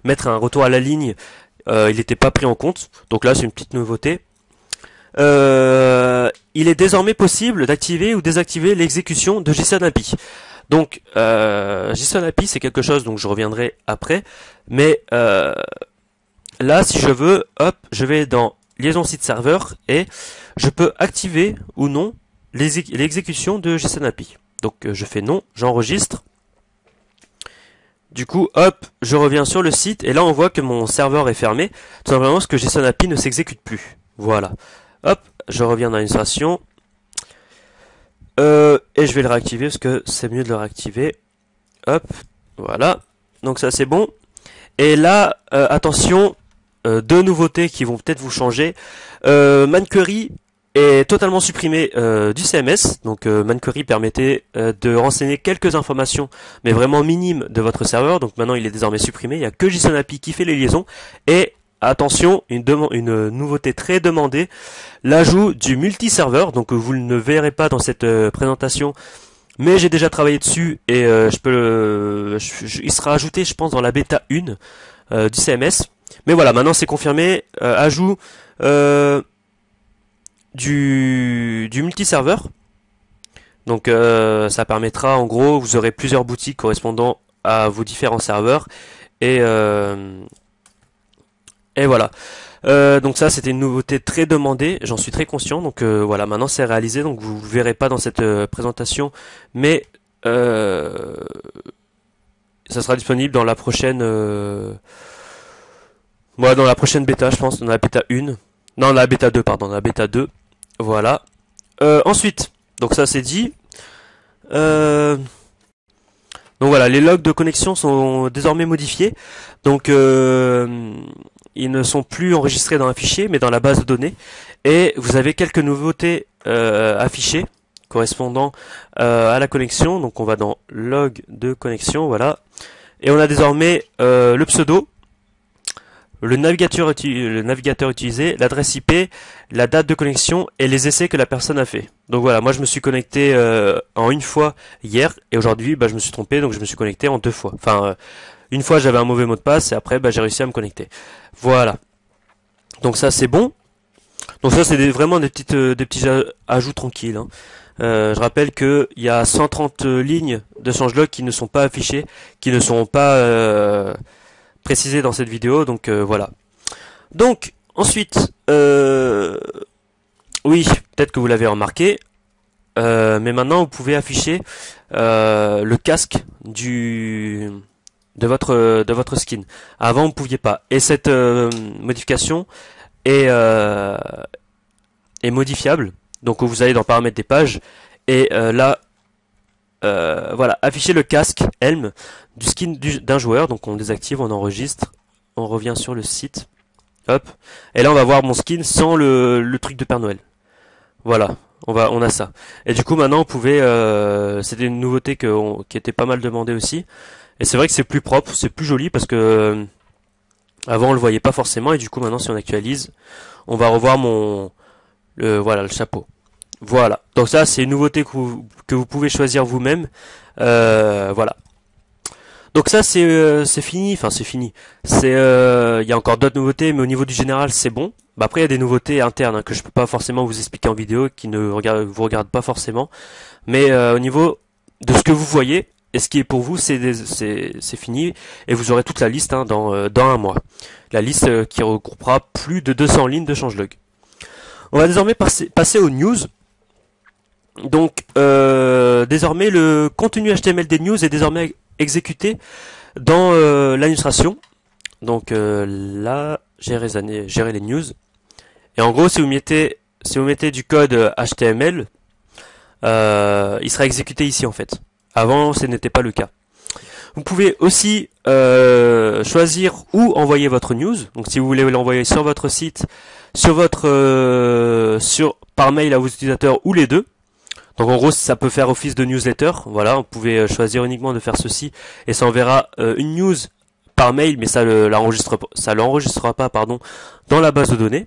mettre un retour à la ligne, il n'était pas pris en compte. Donc là c'est une petite nouveauté. Il est désormais possible d'activer ou désactiver l'exécution de JSON-API. Donc JSON-API c'est quelque chose dont je reviendrai après, mais là si je veux, hop, je vais dans liaison site serveur et je peux activer ou non l'exécution de JSON-API. Donc je fais non, j'enregistre. Du coup, hop, je reviens sur le site et là on voit que mon serveur est fermé, tout simplement parce que JSON-API ne s'exécute plus. Voilà. Hop, je reviens dans l'administration. Et je vais le réactiver parce que c'est mieux de le réactiver. Hop, voilà. Donc ça c'est bon. Et là, attention, deux nouveautés qui vont peut-être vous changer. ManQuery est totalement supprimé du CMS. Donc ManQuery permettait de renseigner quelques informations, mais vraiment minimes de votre serveur. Donc maintenant il est désormais supprimé. Il n'y a que JSON-API qui fait les liaisons. Et attention, une nouveauté très demandée, l'ajout du multi-serveur. Donc vous ne le verrez pas dans cette présentation, mais j'ai déjà travaillé dessus et il sera ajouté, je pense, dans la bêta 1 du CMS. Mais voilà, maintenant c'est confirmé. Ajout du multi-serveur. Donc ça permettra, en gros, vous aurez plusieurs boutiques correspondant à vos différents serveurs et voilà. Donc ça c'était une nouveauté très demandée, j'en suis très conscient. Donc voilà, maintenant c'est réalisé, donc vous le verrez pas dans cette présentation, mais ça sera disponible dans la prochaine dans la prochaine bêta, je pense, dans la bêta 1. Non, la bêta 2, pardon, la bêta 2. Voilà. Ensuite, donc ça c'est dit. Donc voilà, les logs de connexion sont désormais modifiés. Donc ils ne sont plus enregistrés dans un fichier, mais dans la base de données. Et vous avez quelques nouveautés affichées correspondant à la connexion. Donc on va dans log de connexion, voilà. Et on a désormais le pseudo, le navigateur utilisé, l'adresse IP, la date de connexion et les essais que la personne a fait. Donc voilà, moi je me suis connecté en une fois hier et aujourd'hui je me suis trompé, donc je me suis connecté en 2 fois. Enfin, une fois j'avais un mauvais mot de passe et après j'ai réussi à me connecter. Voilà. Donc ça c'est bon. Donc ça c'est vraiment des petits ajouts tranquilles. Hein. Je rappelle que il y a 130 lignes de changelog qui ne sont pas affichées, qui ne sont pas précisées dans cette vidéo. Donc voilà. Donc ensuite, oui, peut-être que vous l'avez remarqué, mais maintenant vous pouvez afficher le casque du de votre skin. Avant, vous ne pouviez pas. Et cette modification est modifiable. Donc vous allez dans paramètres des pages et là voilà, afficher le casque Helm du skin d'un joueur. Donc on désactive, on enregistre, on revient sur le site. Hop. Et là on va voir mon skin sans le truc de Père Noël. Voilà, on a ça. Et du coup maintenant on pouvait c'était une nouveauté qui était pas mal demandée aussi. Et c'est vrai que c'est plus propre, c'est plus joli parce que avant on le voyait pas forcément et du coup maintenant si on actualise, on va revoir voilà le chapeau. Voilà. Donc ça c'est une nouveauté que vous pouvez choisir vous-même. Voilà. Donc ça c'est fini, enfin c'est fini. Il y a encore d'autres nouveautés, mais au niveau du général c'est bon. Bah, après il y a des nouveautés internes que je peux pas forcément vous expliquer en vidéo, qui ne vous regardent pas forcément. Mais au niveau de ce que vous voyez et ce qui est pour vous, c'est fini et vous aurez toute la liste dans un mois. La liste qui regroupera plus de 200 lignes de changelog. On va désormais passer aux news. Donc désormais le contenu HTML des news est désormais exécuté dans l'administration. Donc là, gérer les news. Et en gros, si vous mettez du code HTML, il sera exécuté ici en fait. Avant, ce n'était pas le cas. Vous pouvez aussi choisir où envoyer votre news. Donc si vous voulez l'envoyer sur votre site, par mail à vos utilisateurs ou les deux. Donc en gros ça peut faire office de newsletter, voilà, vous pouvez choisir uniquement de faire ceci et ça enverra une news par mail, mais ça l'enregistrera pas dans la base de données.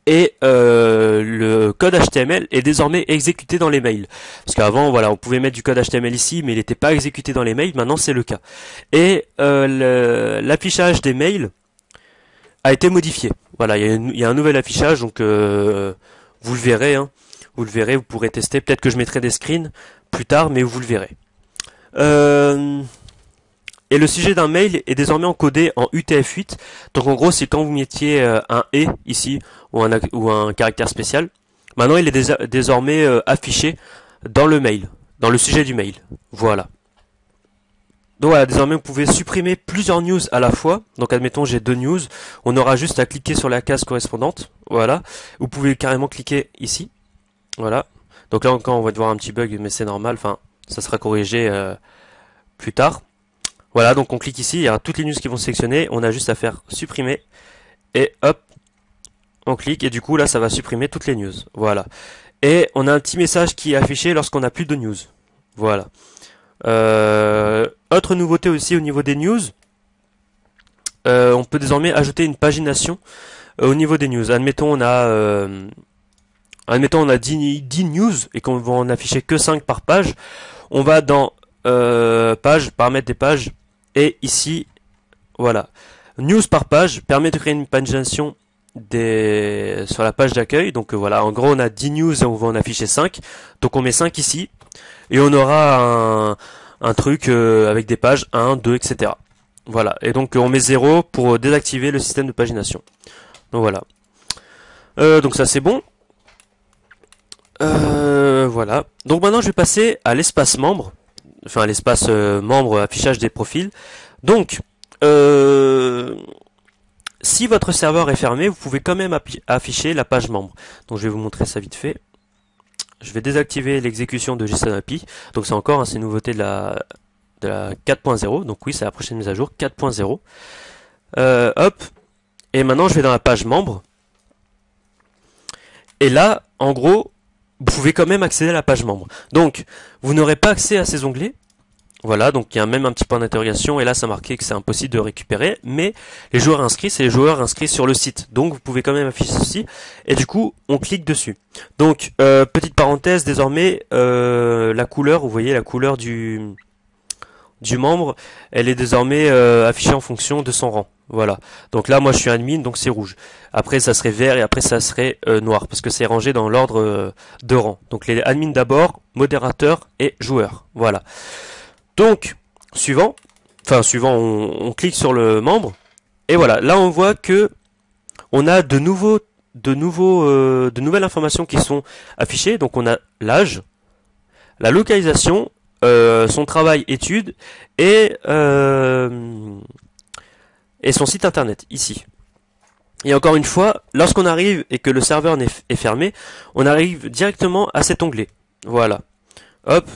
Et le code HTML est désormais exécuté dans les mails. Parce qu'avant voilà, on pouvait mettre du code HTML ici, mais il n'était pas exécuté dans les mails, maintenant c'est le cas. Et l'affichage des mails a été modifié. Voilà, il y a un nouvel affichage, donc vous le verrez, vous le verrez, vous pourrez tester. Peut-être que je mettrai des screens plus tard, mais vous le verrez. Et le sujet d'un mail est désormais encodé en UTF-8. Donc en gros, c'est quand vous mettiez un « et » ici, ou un caractère spécial. Maintenant, il est désormais affiché dans le mail, dans le sujet du mail. Voilà. Donc voilà, désormais vous pouvez supprimer plusieurs news à la fois. Donc admettons j'ai 2 news, on aura juste à cliquer sur la case correspondante. Voilà. Vous pouvez carrément cliquer ici. Voilà. Donc là encore on va devoir un petit bug, mais c'est normal. Enfin, ça sera corrigé plus tard. Voilà, donc on clique ici, il y a toutes les news qui vont se sélectionner. On a juste à faire supprimer. Et hop, on clique et du coup là ça va supprimer toutes les news. Voilà. Et on a un petit message qui est affiché lorsqu'on n'a plus de news. Voilà. Autre nouveauté aussi au niveau des news. On peut désormais ajouter une pagination au niveau des news. Admettons on a 10 news et qu'on va en afficher que 5 par page. On va dans page, paramètres des pages, et ici, voilà. News par page permet de créer une pagination sur la page d'accueil. Donc voilà, en gros on a 10 news et on va en afficher 5. Donc on met 5 ici, et on aura un truc avec des pages 1, 2, etc. Voilà, et donc on met 0 pour désactiver le système de pagination. Donc voilà. Donc ça c'est bon. Voilà. Donc maintenant je vais passer à l'espace membre. Enfin l'espace membre affichage des profils. Donc si votre serveur est fermé, vous pouvez quand même afficher la page membre. Donc je vais vous montrer ça vite fait. Je vais désactiver l'exécution de JSON-API. Donc c'est encore c'est une nouveauté de la 4.0. Donc oui, c'est la prochaine mise à jour 4.0. Hop. Et maintenant je vais dans la page membre. Et là, en gros, vous pouvez quand même accéder à la page membre. Donc, vous n'aurez pas accès à ces onglets. Voilà, donc il y a même un petit point d'interrogation, et là ça marquait que c'est impossible de récupérer, mais les joueurs inscrits, c'est les joueurs inscrits sur le site. Donc vous pouvez quand même afficher ceci, et du coup, on clique dessus. Donc, petite parenthèse, désormais, la couleur, vous voyez la couleur du membre, elle est désormais affichée en fonction de son rang. Voilà. Donc là, moi je suis admin, donc c'est rouge. Après ça serait vert et après ça serait noir, parce que c'est rangé dans l'ordre de rang. Donc les admins d'abord, modérateur et joueur. Voilà. Donc, suivant, on clique sur le membre, et voilà. Là on voit que on a de nouvelles informations qui sont affichées. Donc on a l'âge, la localisation, son travail étude et son site internet ici. Et encore une fois, lorsqu'on arrive et que le serveur est fermé, on arrive directement à cet onglet. Voilà. Hop,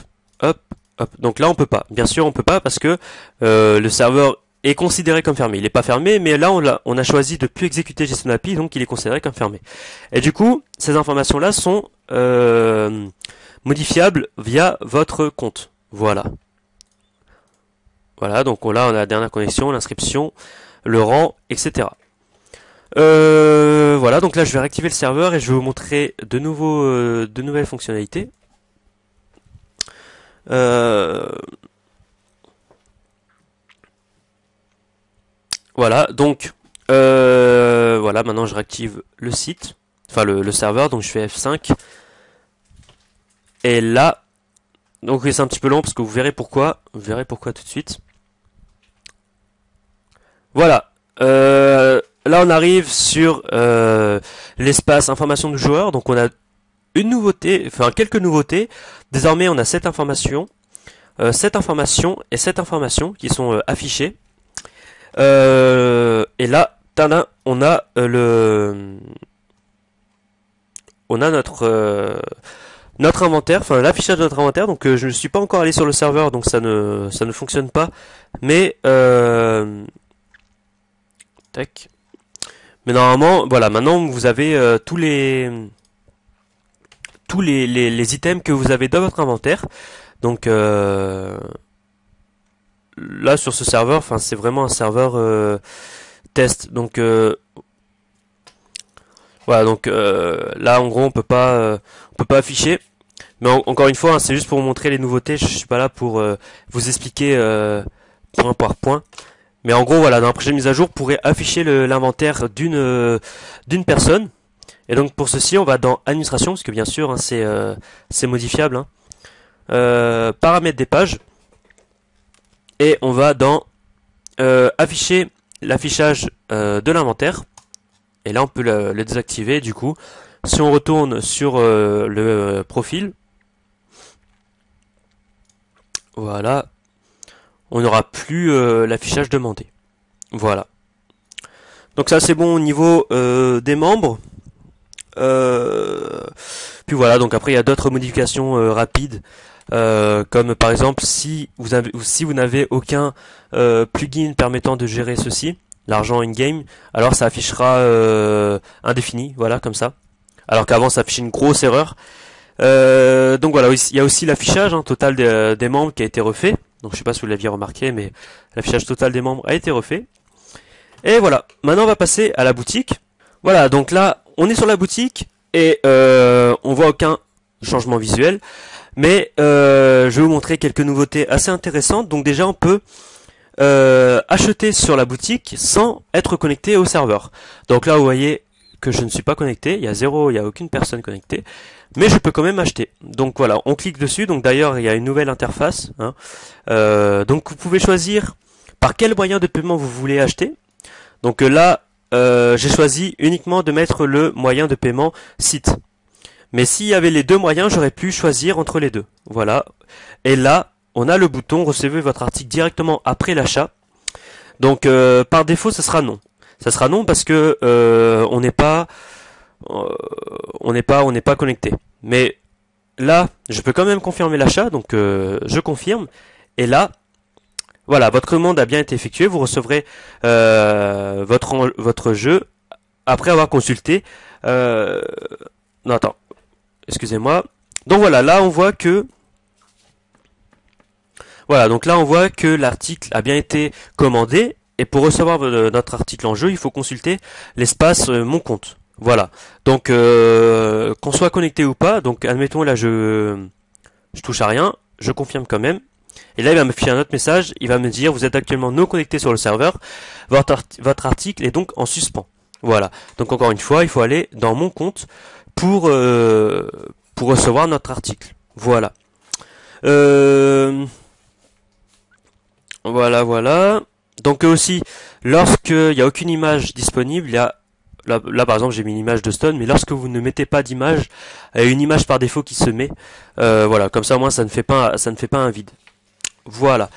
hop, hop. Donc là, on peut pas. Bien sûr, on peut pas parce que le serveur est considéré comme fermé. Il n'est pas fermé, mais là, on a choisi de plus exécuter gestion API, donc il est considéré comme fermé. Et du coup, ces informations-là sont modifiables via votre compte. Voilà. Voilà, donc là, on a la dernière connexion, l'inscription, le rang, etc. Voilà, donc là je vais réactiver le serveur et je vais vous montrer de nouvelles fonctionnalités. Voilà, donc voilà, maintenant je réactive le site, enfin le serveur, donc je fais F5. Et là, donc oui, c'est un petit peu long parce que vous verrez pourquoi tout de suite. Voilà. Là, on arrive sur l'espace information du joueur. Donc, on a une nouveauté, enfin quelques nouveautés. Désormais, on a cette information et cette information qui sont affichées. Et là, tada, on a notre inventaire, enfin l'affichage de notre inventaire. Donc, je ne suis pas encore allé sur le serveur, donc ça ne fonctionne pas. Mais tac. Mais normalement, voilà, maintenant vous avez tous les items que vous avez dans votre inventaire. Donc là sur ce serveur, enfin c'est vraiment un serveur test. Donc voilà, donc là en gros on peut pas afficher. Mais encore une fois, hein, c'est juste pour vous montrer les nouveautés. Je suis pas là pour vous expliquer point par point. Mais en gros, voilà, dans la prochaine mise à jour, vous pourrez afficher l'inventaire d'une personne. Et donc pour ceci, on va dans administration, parce que bien sûr, hein, c'est modifiable. Hein. Paramètres des pages. Et on va dans afficher l'affichage de l'inventaire. Et là, on peut le désactiver. Du coup, si on retourne sur le profil, voilà. On n'aura plus l'affichage demandé. Voilà. Donc ça c'est bon au niveau des membres. Puis voilà, donc après il y a d'autres modifications rapides. Comme par exemple si vous n'avez aucun plugin permettant de gérer ceci, l'argent in-game, alors ça affichera indéfini, voilà, comme ça. Alors qu'avant ça affichait une grosse erreur. Donc voilà, il y a aussi l'affichage total des membres qui a été refait. Donc je sais pas si vous l'aviez remarqué, mais l'affichage total des membres a été refait. Et voilà, maintenant on va passer à la boutique. Voilà, donc là on est sur la boutique et on voit aucun changement visuel. Mais je vais vous montrer quelques nouveautés assez intéressantes. Donc déjà on peut acheter sur la boutique sans être connecté au serveur. Donc là vous voyez que je ne suis pas connecté, il y a aucune personne connectée. Mais je peux quand même acheter. Donc voilà, on clique dessus. Donc d'ailleurs, il y a une nouvelle interface. Hein. Donc vous pouvez choisir par quel moyen de paiement vous voulez acheter. Donc là, j'ai choisi uniquement de mettre le moyen de paiement site. Mais s'il y avait les deux moyens, j'aurais pu choisir entre les deux. Voilà. Et là, on a le bouton recevez votre article directement après l'achat. Donc par défaut, ça sera non. Ça sera non parce que on n'est pas connecté. Mais là, je peux quand même confirmer l'achat, donc je confirme. Et là, voilà, votre commande a bien été effectuée. Vous recevrez votre jeu après avoir consulté. Non, attends, excusez-moi. Donc voilà, là on voit que l'article a bien été commandé. Et pour recevoir notre article en jeu, il faut consulter l'espace mon compte. Voilà. Donc qu'on soit connecté ou pas, donc admettons là je touche à rien, je confirme quand même. Et là il va me filer un autre message, il va me dire vous êtes actuellement non connecté sur le serveur, votre article est donc en suspens. Voilà. Donc encore une fois, il faut aller dans mon compte pour recevoir notre article. Voilà. Voilà. Donc aussi, lorsqu'il n'y a aucune image disponible, il y a là par exemple j'ai mis une image de Stone, mais lorsque vous ne mettez pas d'image, il y a une image par défaut qui se met. Voilà, comme ça au moins ça ne fait pas un vide. Voilà.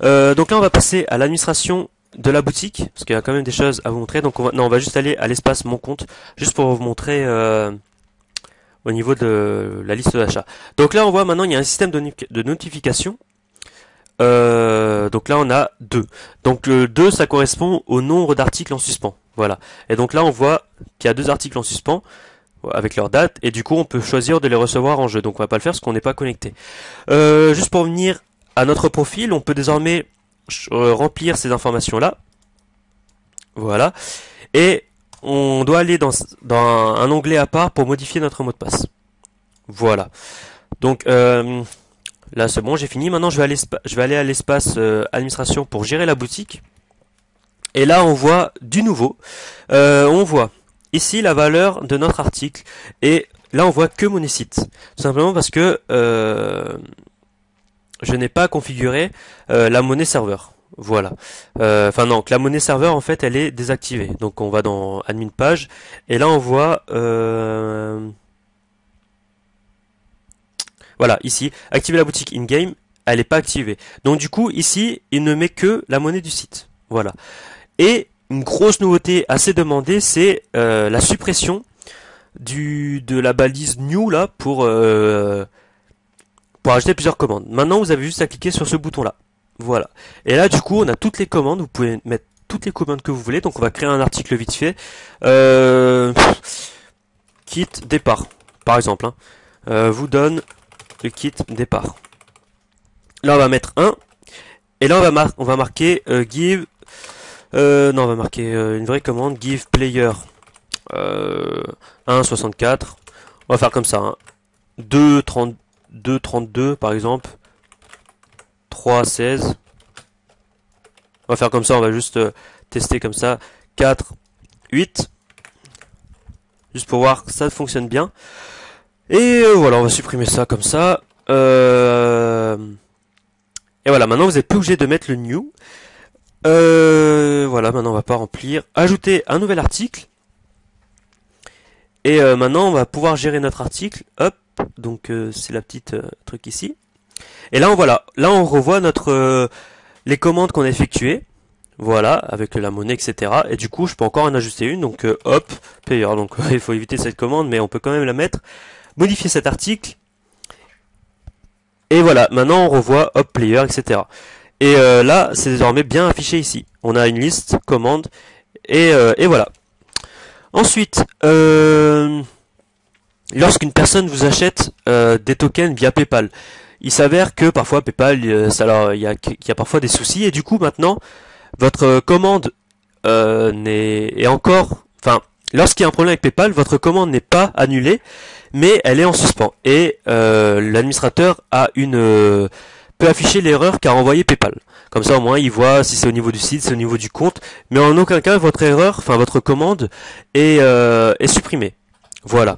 Donc là on va passer à l'administration de la boutique, parce qu'il y a quand même des choses à vous montrer. Donc on va juste aller à l'espace mon compte, juste pour vous montrer au niveau de la liste d'achat. Donc là on voit maintenant il y a un système de notification. Donc là on a 2. Donc le 2 ça correspond au nombre d'articles en suspens. Voilà. Et donc là on voit qu'il y a 2 articles en suspens avec leur date, et du coup on peut choisir de les recevoir en jeu. Donc on va pas le faire parce qu'on n'est pas connecté. Juste pour venir à notre profil, on peut désormais remplir ces informations là. Voilà. Et on doit aller dans un onglet à part pour modifier notre mot de passe. Voilà. Donc là c'est bon, j'ai fini. Maintenant je vais aller à l'espace administration pour gérer la boutique. Et là on voit du nouveau. On voit ici la valeur de notre article. Et là on voit que monnaie site. Tout simplement parce que je n'ai pas configuré la monnaie serveur. Voilà. Enfin non, que la monnaie serveur en fait elle est désactivée. Donc on va dans admin page et là on voit voilà ici activer la boutique in game, elle n'est pas activée. Donc du coup ici il ne met que la monnaie du site. Voilà. Et une grosse nouveauté assez demandée, c'est la suppression de la balise new là pour ajouter plusieurs commandes. Maintenant vous avez juste à cliquer sur ce bouton là. Voilà. Et là, du coup, on a toutes les commandes. Vous pouvez mettre toutes les commandes que vous voulez. Donc, on va créer un article vite fait. Kit départ, par exemple. Vous donne le kit départ. Là, on va mettre 1. Et là, on va marquer give. Non, on va marquer une vraie commande. Give player 1,64. On va faire comme ça. Hein. 2,32 par exemple. 3,16. On va faire comme ça, on va juste tester comme ça. 4, 8. Juste pour voir que ça fonctionne bien. Et voilà, on va supprimer ça comme ça. Et voilà, maintenant vous n'êtes plus obligé de mettre le new. Voilà, maintenant on va pas remplir. Ajouter un nouvel article. Et maintenant on va pouvoir gérer notre article. Hop, donc c'est la petite truc ici. Et là on revoit les commandes qu'on a effectuées, voilà, avec la monnaie, etc. Et du coup, je peux encore en ajuster une, donc hop, player. Donc il faut éviter cette commande, mais on peut quand même la mettre. Modifier cet article. Et voilà, maintenant on revoit hop, player, etc. Et là, c'est désormais bien affiché ici. On a une liste, commande, et voilà. Ensuite, lorsqu'une personne vous achète des tokens via PayPal, il s'avère que parfois PayPal, il y a parfois des soucis, et du coup maintenant votre commande est encore, enfin, lorsqu'il y a un problème avec PayPal, votre commande n'est pas annulée, mais elle est en suspens, et l'administrateur peut afficher l'erreur qu'a envoyé PayPal. Comme ça au moins il voit si c'est au niveau du site, c'est au niveau du compte, mais en aucun cas votre erreur, enfin votre commande est supprimée. Voilà.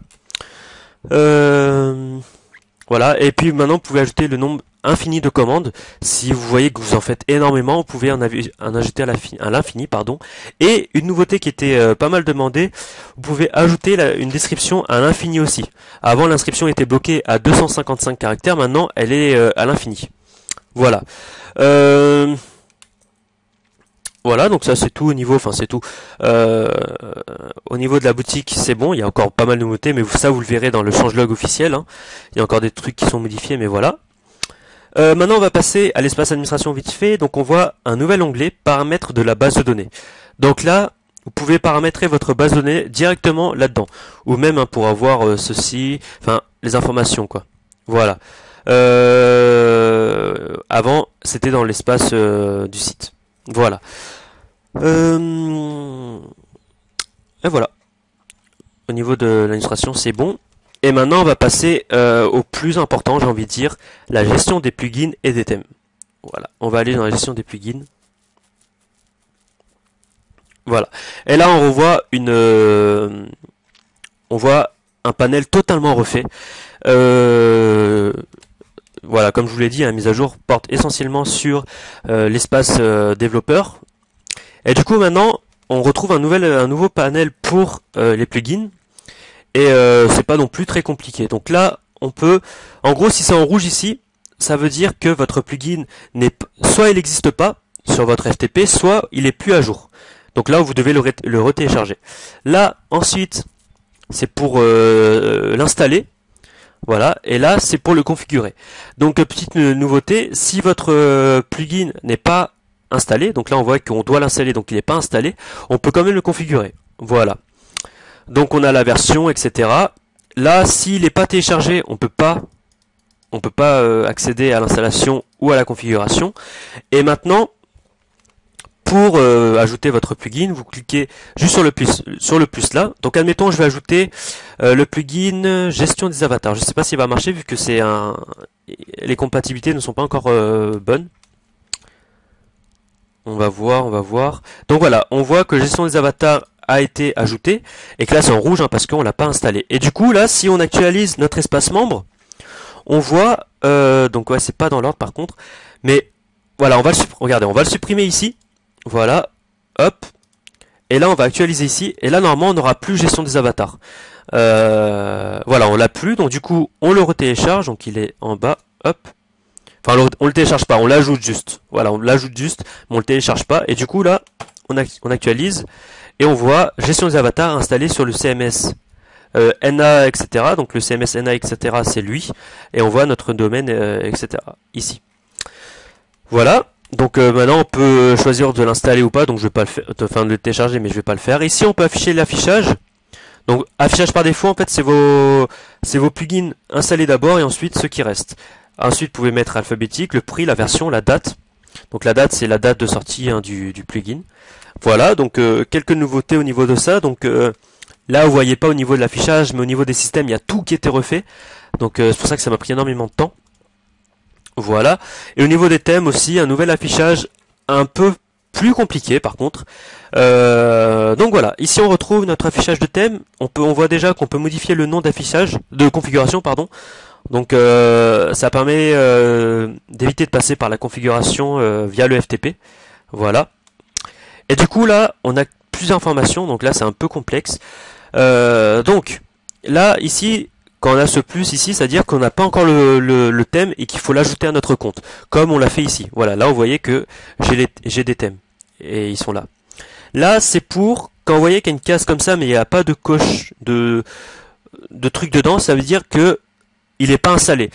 Voilà, et puis maintenant vous pouvez ajouter le nombre infini de commandes. Si vous voyez que vous en faites énormément, vous pouvez en ajouter à l'infini, pardon. Et une nouveauté qui était pas mal demandée, vous pouvez ajouter une description à l'infini aussi. Avant l'inscription était bloquée à 255 caractères, maintenant elle est à l'infini. Voilà. Voilà, donc ça c'est tout au niveau, enfin c'est tout. Au niveau de la boutique, c'est bon, il y a encore pas mal de nouveautés, mais ça vous le verrez dans le changelog officiel. Hein. Il y a encore des trucs qui sont modifiés, mais voilà. Maintenant on va passer à l'espace administration vite fait, donc on voit un nouvel onglet, paramètres de la base de données. Donc là, vous pouvez paramétrer votre base de données directement là-dedans. Ou même hein, pour avoir ceci, enfin les informations quoi. Voilà. Avant, c'était dans l'espace du site. Voilà. Et voilà. Au niveau de l'administration, c'est bon. Et maintenant, on va passer au plus important, j'ai envie de dire, la gestion des plugins et des thèmes. Voilà. On va aller dans la gestion des plugins. Voilà. Et là, on revoit on voit un panel totalement refait. Voilà, comme je vous l'ai dit, la mise à jour porte essentiellement sur l'espace développeur. Et du coup, maintenant, on retrouve un nouveau panel pour les plugins. Et c'est pas non plus très compliqué. Donc là, on peut, en gros, si c'est en rouge ici, ça veut dire que votre plugin soit il n'existe pas sur votre FTP, soit il est plus à jour. Donc là, vous devez le retélécharger. Là, ensuite, c'est pour l'installer. Voilà, et là, c'est pour le configurer. Donc, petite nouveauté, si votre plugin n'est pas installé, donc là, on voit qu'on doit l'installer, donc il n'est pas installé, on peut quand même le configurer. Voilà. Donc, on a la version, etc. Là, s'il n'est pas téléchargé, on peut pas accéder à l'installation ou à la configuration. Et maintenant, pour ajouter votre plugin, vous cliquez juste sur le plus là. Donc admettons, je vais ajouter le plugin gestion des avatars. Je ne sais pas s'il va marcher vu que les compatibilités ne sont pas encore bonnes. On va voir. Donc voilà, on voit que gestion des avatars a été ajouté et que là c'est en rouge parce qu'on l'a pas installé. Et du coup là, si on actualise notre espace membre, on voit donc ouais, c'est pas dans l'ordre par contre, mais voilà, regardez, on va le supprimer ici. Voilà, hop, et là on va actualiser ici, et là normalement on n'aura plus gestion des avatars. Voilà, on l'a plus, donc du coup on le retélécharge, donc il est en bas, hop. Enfin on le télécharge pas, on l'ajoute juste. Voilà, on l'ajoute juste, mais on le télécharge pas, et du coup là on actualise, et on voit gestion des avatars installée sur le CMS NA, etc. Donc le CMS NA, etc. c'est lui, et on voit notre domaine, etc. ici. Voilà. Donc maintenant on peut choisir de l'installer ou pas, donc je vais pas le faire, enfin de le télécharger, mais je vais pas le faire. Ici on peut afficher l'affichage. Donc affichage par défaut, en fait c'est vos plugins installés d'abord et ensuite ceux qui restent. Ensuite vous pouvez mettre alphabétique, le prix, la version, la date. Donc la date c'est la date de sortie du plugin. Voilà, donc quelques nouveautés au niveau de ça. Donc là vous voyez pas au niveau de l'affichage, mais au niveau des systèmes il y a tout qui était refait. Donc c'est pour ça que ça m'a pris énormément de temps. Voilà. Et au niveau des thèmes aussi, un nouvel affichage un peu plus compliqué par contre. Donc voilà, ici on retrouve notre affichage de thème. On voit déjà qu'on peut modifier le nom d'affichage, de configuration pardon. Donc ça permet d'éviter de passer par la configuration via le FTP. Voilà. Et du coup là, on a plusieurs informations. Donc là c'est un peu complexe. Donc là ici. Quand on a ce plus ici, c'est-à-dire qu'on n'a pas encore le thème et qu'il faut l'ajouter à notre compte, comme on l'a fait ici. Voilà, là vous voyez que j'ai des thèmes et ils sont là. Là c'est pour quand vous voyez qu'il y a une case comme ça, mais il n'y a pas de coche de truc dedans, ça veut dire que il n'est pas installé.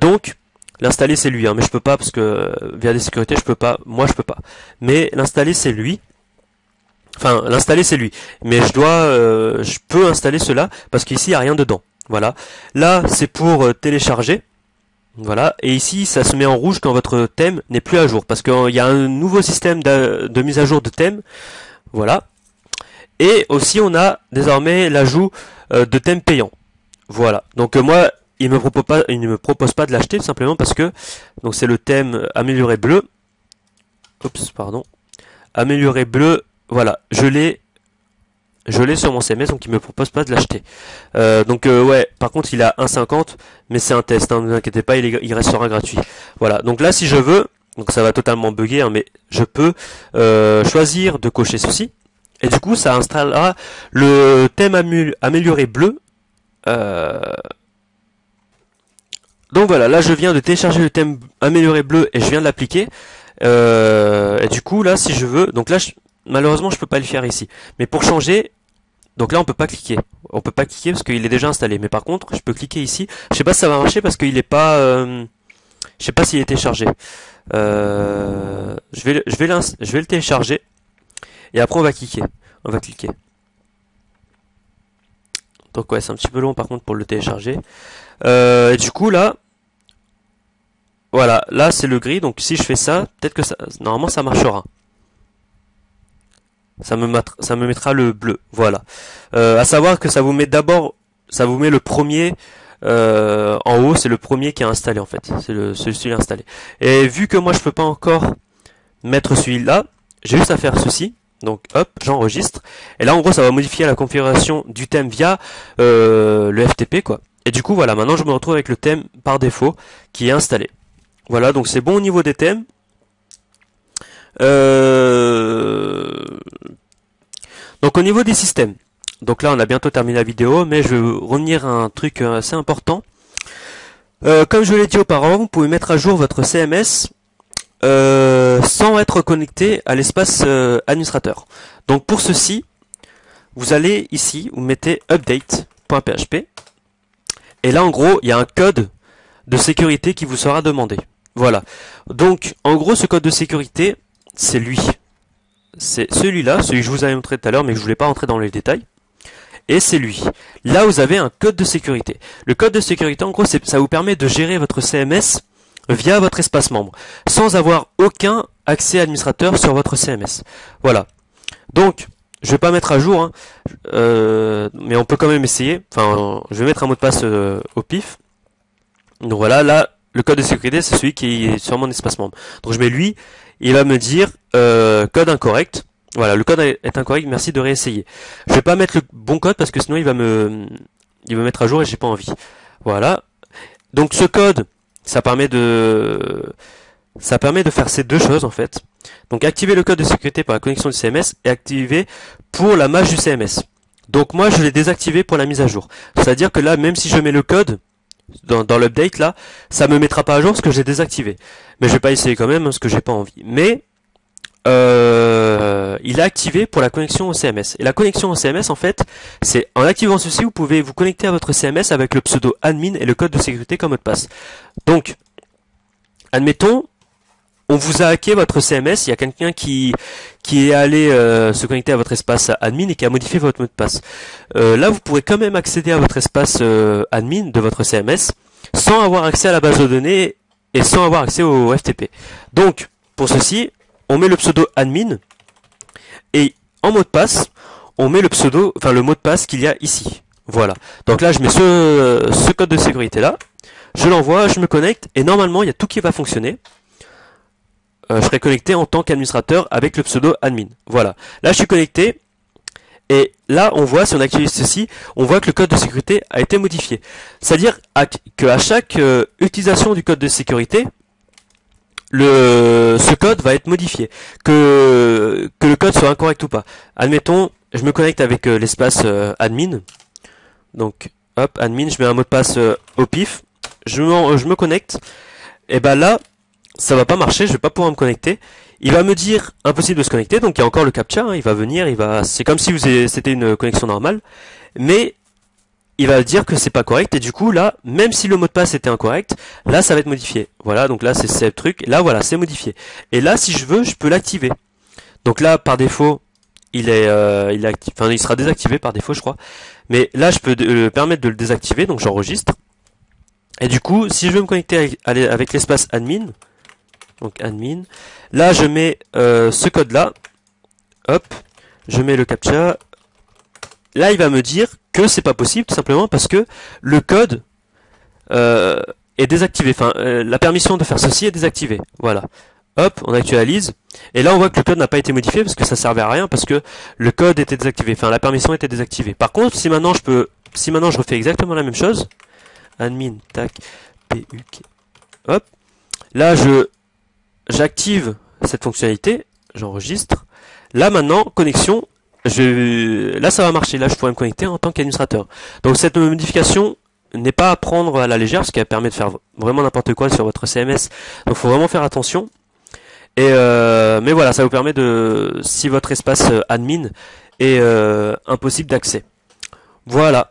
Donc l'installer c'est lui, mais je peux pas parce que via des sécurités je peux pas. Moi je peux pas. Mais l'installer c'est lui. Enfin, l'installer c'est lui, mais je peux installer cela parce qu'ici il n'y a rien dedans. Voilà. Là, c'est pour télécharger. Voilà. Et ici, ça se met en rouge quand votre thème n'est plus à jour. Parce qu'il y a un nouveau système de mise à jour de thème. Voilà. Et aussi, on a désormais l'ajout de thèmes payants. Voilà. Donc moi, il ne me propose pas de l'acheter tout simplement parce que donc c'est le thème amélioré bleu. Oups, pardon. Amélioré bleu. Voilà. Je l'ai sur mon CMS, donc il me propose pas de l'acheter. Ouais, par contre il a 1,50, mais c'est un test, ne vous inquiétez pas, il restera gratuit. Voilà, donc là si je veux, donc ça va totalement bugger, mais je peux choisir de cocher ceci, et du coup ça installera le thème amélioré bleu. Donc voilà, là je viens de télécharger le thème amélioré bleu et je viens de l'appliquer. Et du coup là si je veux, donc là malheureusement je peux pas le faire ici, mais pour changer, donc là on peut pas cliquer parce qu'il est déjà installé, mais par contre je peux cliquer ici. Je sais pas si ça va marcher parce qu'il est pas, je sais pas s'il est téléchargé. Je vais le télécharger et après on va cliquer. Donc ouais, c'est un petit peu long par contre pour le télécharger. Et du coup là, voilà, là c'est le gris, donc si je fais ça, peut-être que normalement ça marchera. Ça me mettra le bleu, voilà. À savoir que ça vous met le premier en haut, c'est le premier qui est installé en fait, c'est celui-ci installé. Et vu que moi je peux pas encore mettre celui-là, j'ai juste à faire ceci. Donc hop, j'enregistre. Et là en gros ça va modifier la configuration du thème via le FTP quoi. Et du coup voilà, maintenant je me retrouve avec le thème par défaut qui est installé. Voilà, donc c'est bon au niveau des thèmes. Donc au niveau des systèmes, donc là on a bientôt terminé la vidéo, mais je vais revenir à un truc assez important. Comme je l'ai dit auparavant, vous pouvez mettre à jour votre CMS sans être connecté à l'espace administrateur. Donc pour ceci, vous allez ici, vous mettez update.php, et là en gros il y a un code de sécurité qui vous sera demandé. Voilà. Donc en gros ce code de sécurité, c'est lui. C'est celui-là, celui que je vous avais montré tout à l'heure, mais je ne voulais pas rentrer dans les détails. Et c'est lui. Là, vous avez un code de sécurité. Le code de sécurité, en gros, ça vous permet de gérer votre CMS via votre espace membre, sans avoir aucun accès administrateur sur votre CMS. Voilà. Donc, je vais pas mettre à jour, hein, mais on peut quand même essayer. Enfin, je vais mettre un mot de passe au pif. Donc voilà, là, le code de sécurité, c'est celui qui est sur mon espace membre. Donc je mets lui, il va me dire code incorrect. Voilà, le code est incorrect, merci de réessayer. Je vais pas mettre le bon code parce que sinon il va me mettre à jour et j'ai pas envie. Voilà. Donc ce code, ça permet de faire ces deux choses en fait. Donc activer le code de sécurité pour la connexion du CMS et activer pour la mage du CMS. Donc moi je l'ai désactivé pour la mise à jour. C'est-à-dire que là, même si je mets le code dans l'update là, ça me mettra pas à jour parce que j'ai désactivé. Mais je vais pas essayer quand même parce que j'ai pas envie. Mais il est activé pour la connexion au CMS. Et la connexion au CMS, en fait, c'est en activant ceci, vous pouvez vous connecter à votre CMS avec le pseudo admin et le code de sécurité comme mot de passe. Donc, admettons, on vous a hacké votre CMS, il y a quelqu'un qui est allé se connecter à votre espace admin et qui a modifié votre mot de passe. Là, vous pourrez quand même accéder à votre espace admin de votre CMS sans avoir accès à la base de données et sans avoir accès au FTP. Donc, pour ceci, on met le pseudo admin et en mot de passe, on met le mot de passe qu'il y a ici. Voilà. Donc là, je mets ce code de sécurité là, je l'envoie, je me connecte et normalement, il y a tout qui va fonctionner. Je serai connecté en tant qu'administrateur avec le pseudo admin. Voilà. Là, je suis connecté et là, on voit, si on active ceci, on voit que le code de sécurité a été modifié. C'est-à-dire qu'à chaque utilisation du code de sécurité, ce code va être modifié, que le code soit incorrect ou pas. Admettons, je me connecte avec l'espace admin, donc hop, admin, je mets un mot de passe au pif, je me connecte, et ben là, ça va pas marcher, je vais pas pouvoir me connecter. Il va me dire impossible de se connecter, donc il y a encore le captcha, hein, il va venir, c'est comme si c'était une connexion normale, mais il va dire que c'est pas correct et du coup là, même si le mot de passe était incorrect, là ça va être modifié. Voilà, donc là c'est ce truc, là voilà, c'est modifié. Et là si je veux, je peux l'activer. Donc là par défaut, il sera désactivé par défaut je crois. Mais là je peux permettre de le désactiver, donc j'enregistre. Et du coup, si je veux me connecter avec l'espace admin, donc admin, là je mets ce code là, hop, je mets le captcha. Là, il va me dire que c'est pas possible, tout simplement parce que le code est désactivé. Enfin, la permission de faire ceci est désactivée. Voilà. Hop, on actualise. Et là, on voit que le code n'a pas été modifié parce que ça servait à rien parce que le code était désactivé. Enfin, la permission était désactivée. Par contre, si maintenant je refais exactement la même chose, admin, tac, PUK, hop. Là, j'active cette fonctionnalité, j'enregistre. Là, maintenant, connexion. Là ça va marcher, là je pourrais me connecter en tant qu'administrateur. Donc cette modification n'est pas à prendre à la légère parce qu'elle permet de faire vraiment n'importe quoi sur votre CMS. Donc il faut vraiment faire attention. Mais voilà, ça vous permet si votre espace admin est impossible d'accès. Voilà.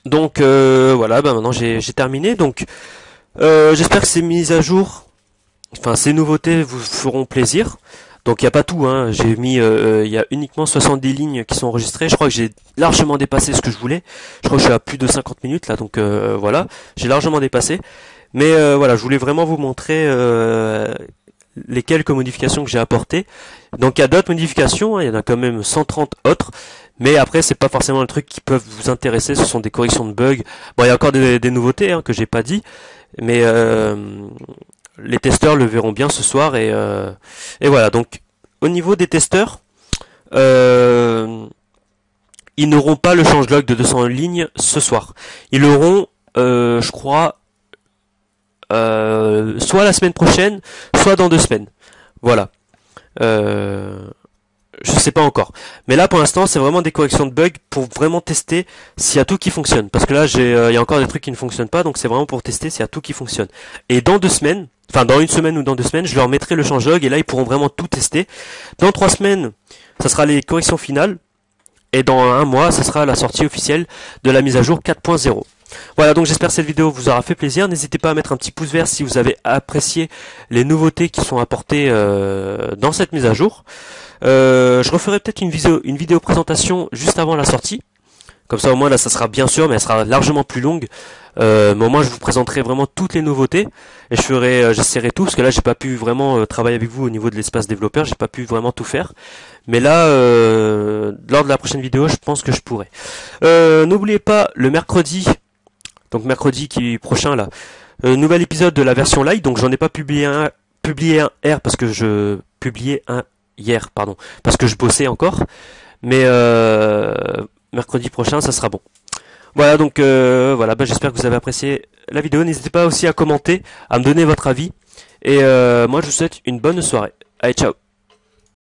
Donc voilà, maintenant j'ai terminé. Donc j'espère que ces mises à jour, enfin ces nouveautés vous feront plaisir. Donc il n'y a pas tout, hein. J'ai mis, il y a uniquement 70 lignes qui sont enregistrées. Je crois que j'ai largement dépassé ce que je voulais. Je crois que je suis à plus de 50 minutes là, donc voilà, j'ai largement dépassé. Mais voilà, je voulais vraiment vous montrer les quelques modifications que j'ai apportées. Donc il y a d'autres modifications, hein. Il y en a quand même 130 autres. Mais après, c'est pas forcément le truc qui peuvent vous intéresser. Ce sont des corrections de bugs. Bon, il y a encore des nouveautés hein, que j'ai pas dit, mais les testeurs le verront bien ce soir et voilà. Donc au niveau des testeurs, ils n'auront pas le changelog de 200 lignes ce soir. Ils l'auront, je crois, soit la semaine prochaine, soit dans 2 semaines. Voilà. Je sais pas encore. Mais là, pour l'instant, c'est vraiment des corrections de bugs pour vraiment tester s'il y a tout qui fonctionne. Parce que là, il y a encore des trucs qui ne fonctionnent pas, donc c'est vraiment pour tester s'il y a tout qui fonctionne. Et dans 2 semaines, enfin dans une semaine ou dans 2 semaines, je leur mettrai le changelog et là, ils pourront vraiment tout tester. Dans 3 semaines, ça sera les corrections finales. Et dans un mois, ça sera la sortie officielle de la mise à jour 4.0. Voilà, donc j'espère que cette vidéo vous aura fait plaisir. N'hésitez pas à mettre un petit pouce vert si vous avez apprécié les nouveautés qui sont apportées dans cette mise à jour. Je referai peut-être une vidéo présentation juste avant la sortie. Comme ça au moins là ça sera bien sûr, mais elle sera largement plus longue. Mais au moins je vous présenterai vraiment toutes les nouveautés et j'essaierai tout parce que là j'ai pas pu vraiment travailler avec vous au niveau de l'espace développeur, j'ai pas pu vraiment tout faire. Mais là lors de la prochaine vidéo je pense que je pourrai. N'oubliez pas le mercredi, donc mercredi prochain là, nouvel épisode de la version light. Donc j'en ai pas publié un hier parce que je publiais un hier pardon parce que je bossais encore. Mais mercredi prochain, ça sera bon. Voilà, donc voilà, j'espère que vous avez apprécié la vidéo. N'hésitez pas aussi à commenter, à me donner votre avis. Et moi, je vous souhaite une bonne soirée. Allez, ciao.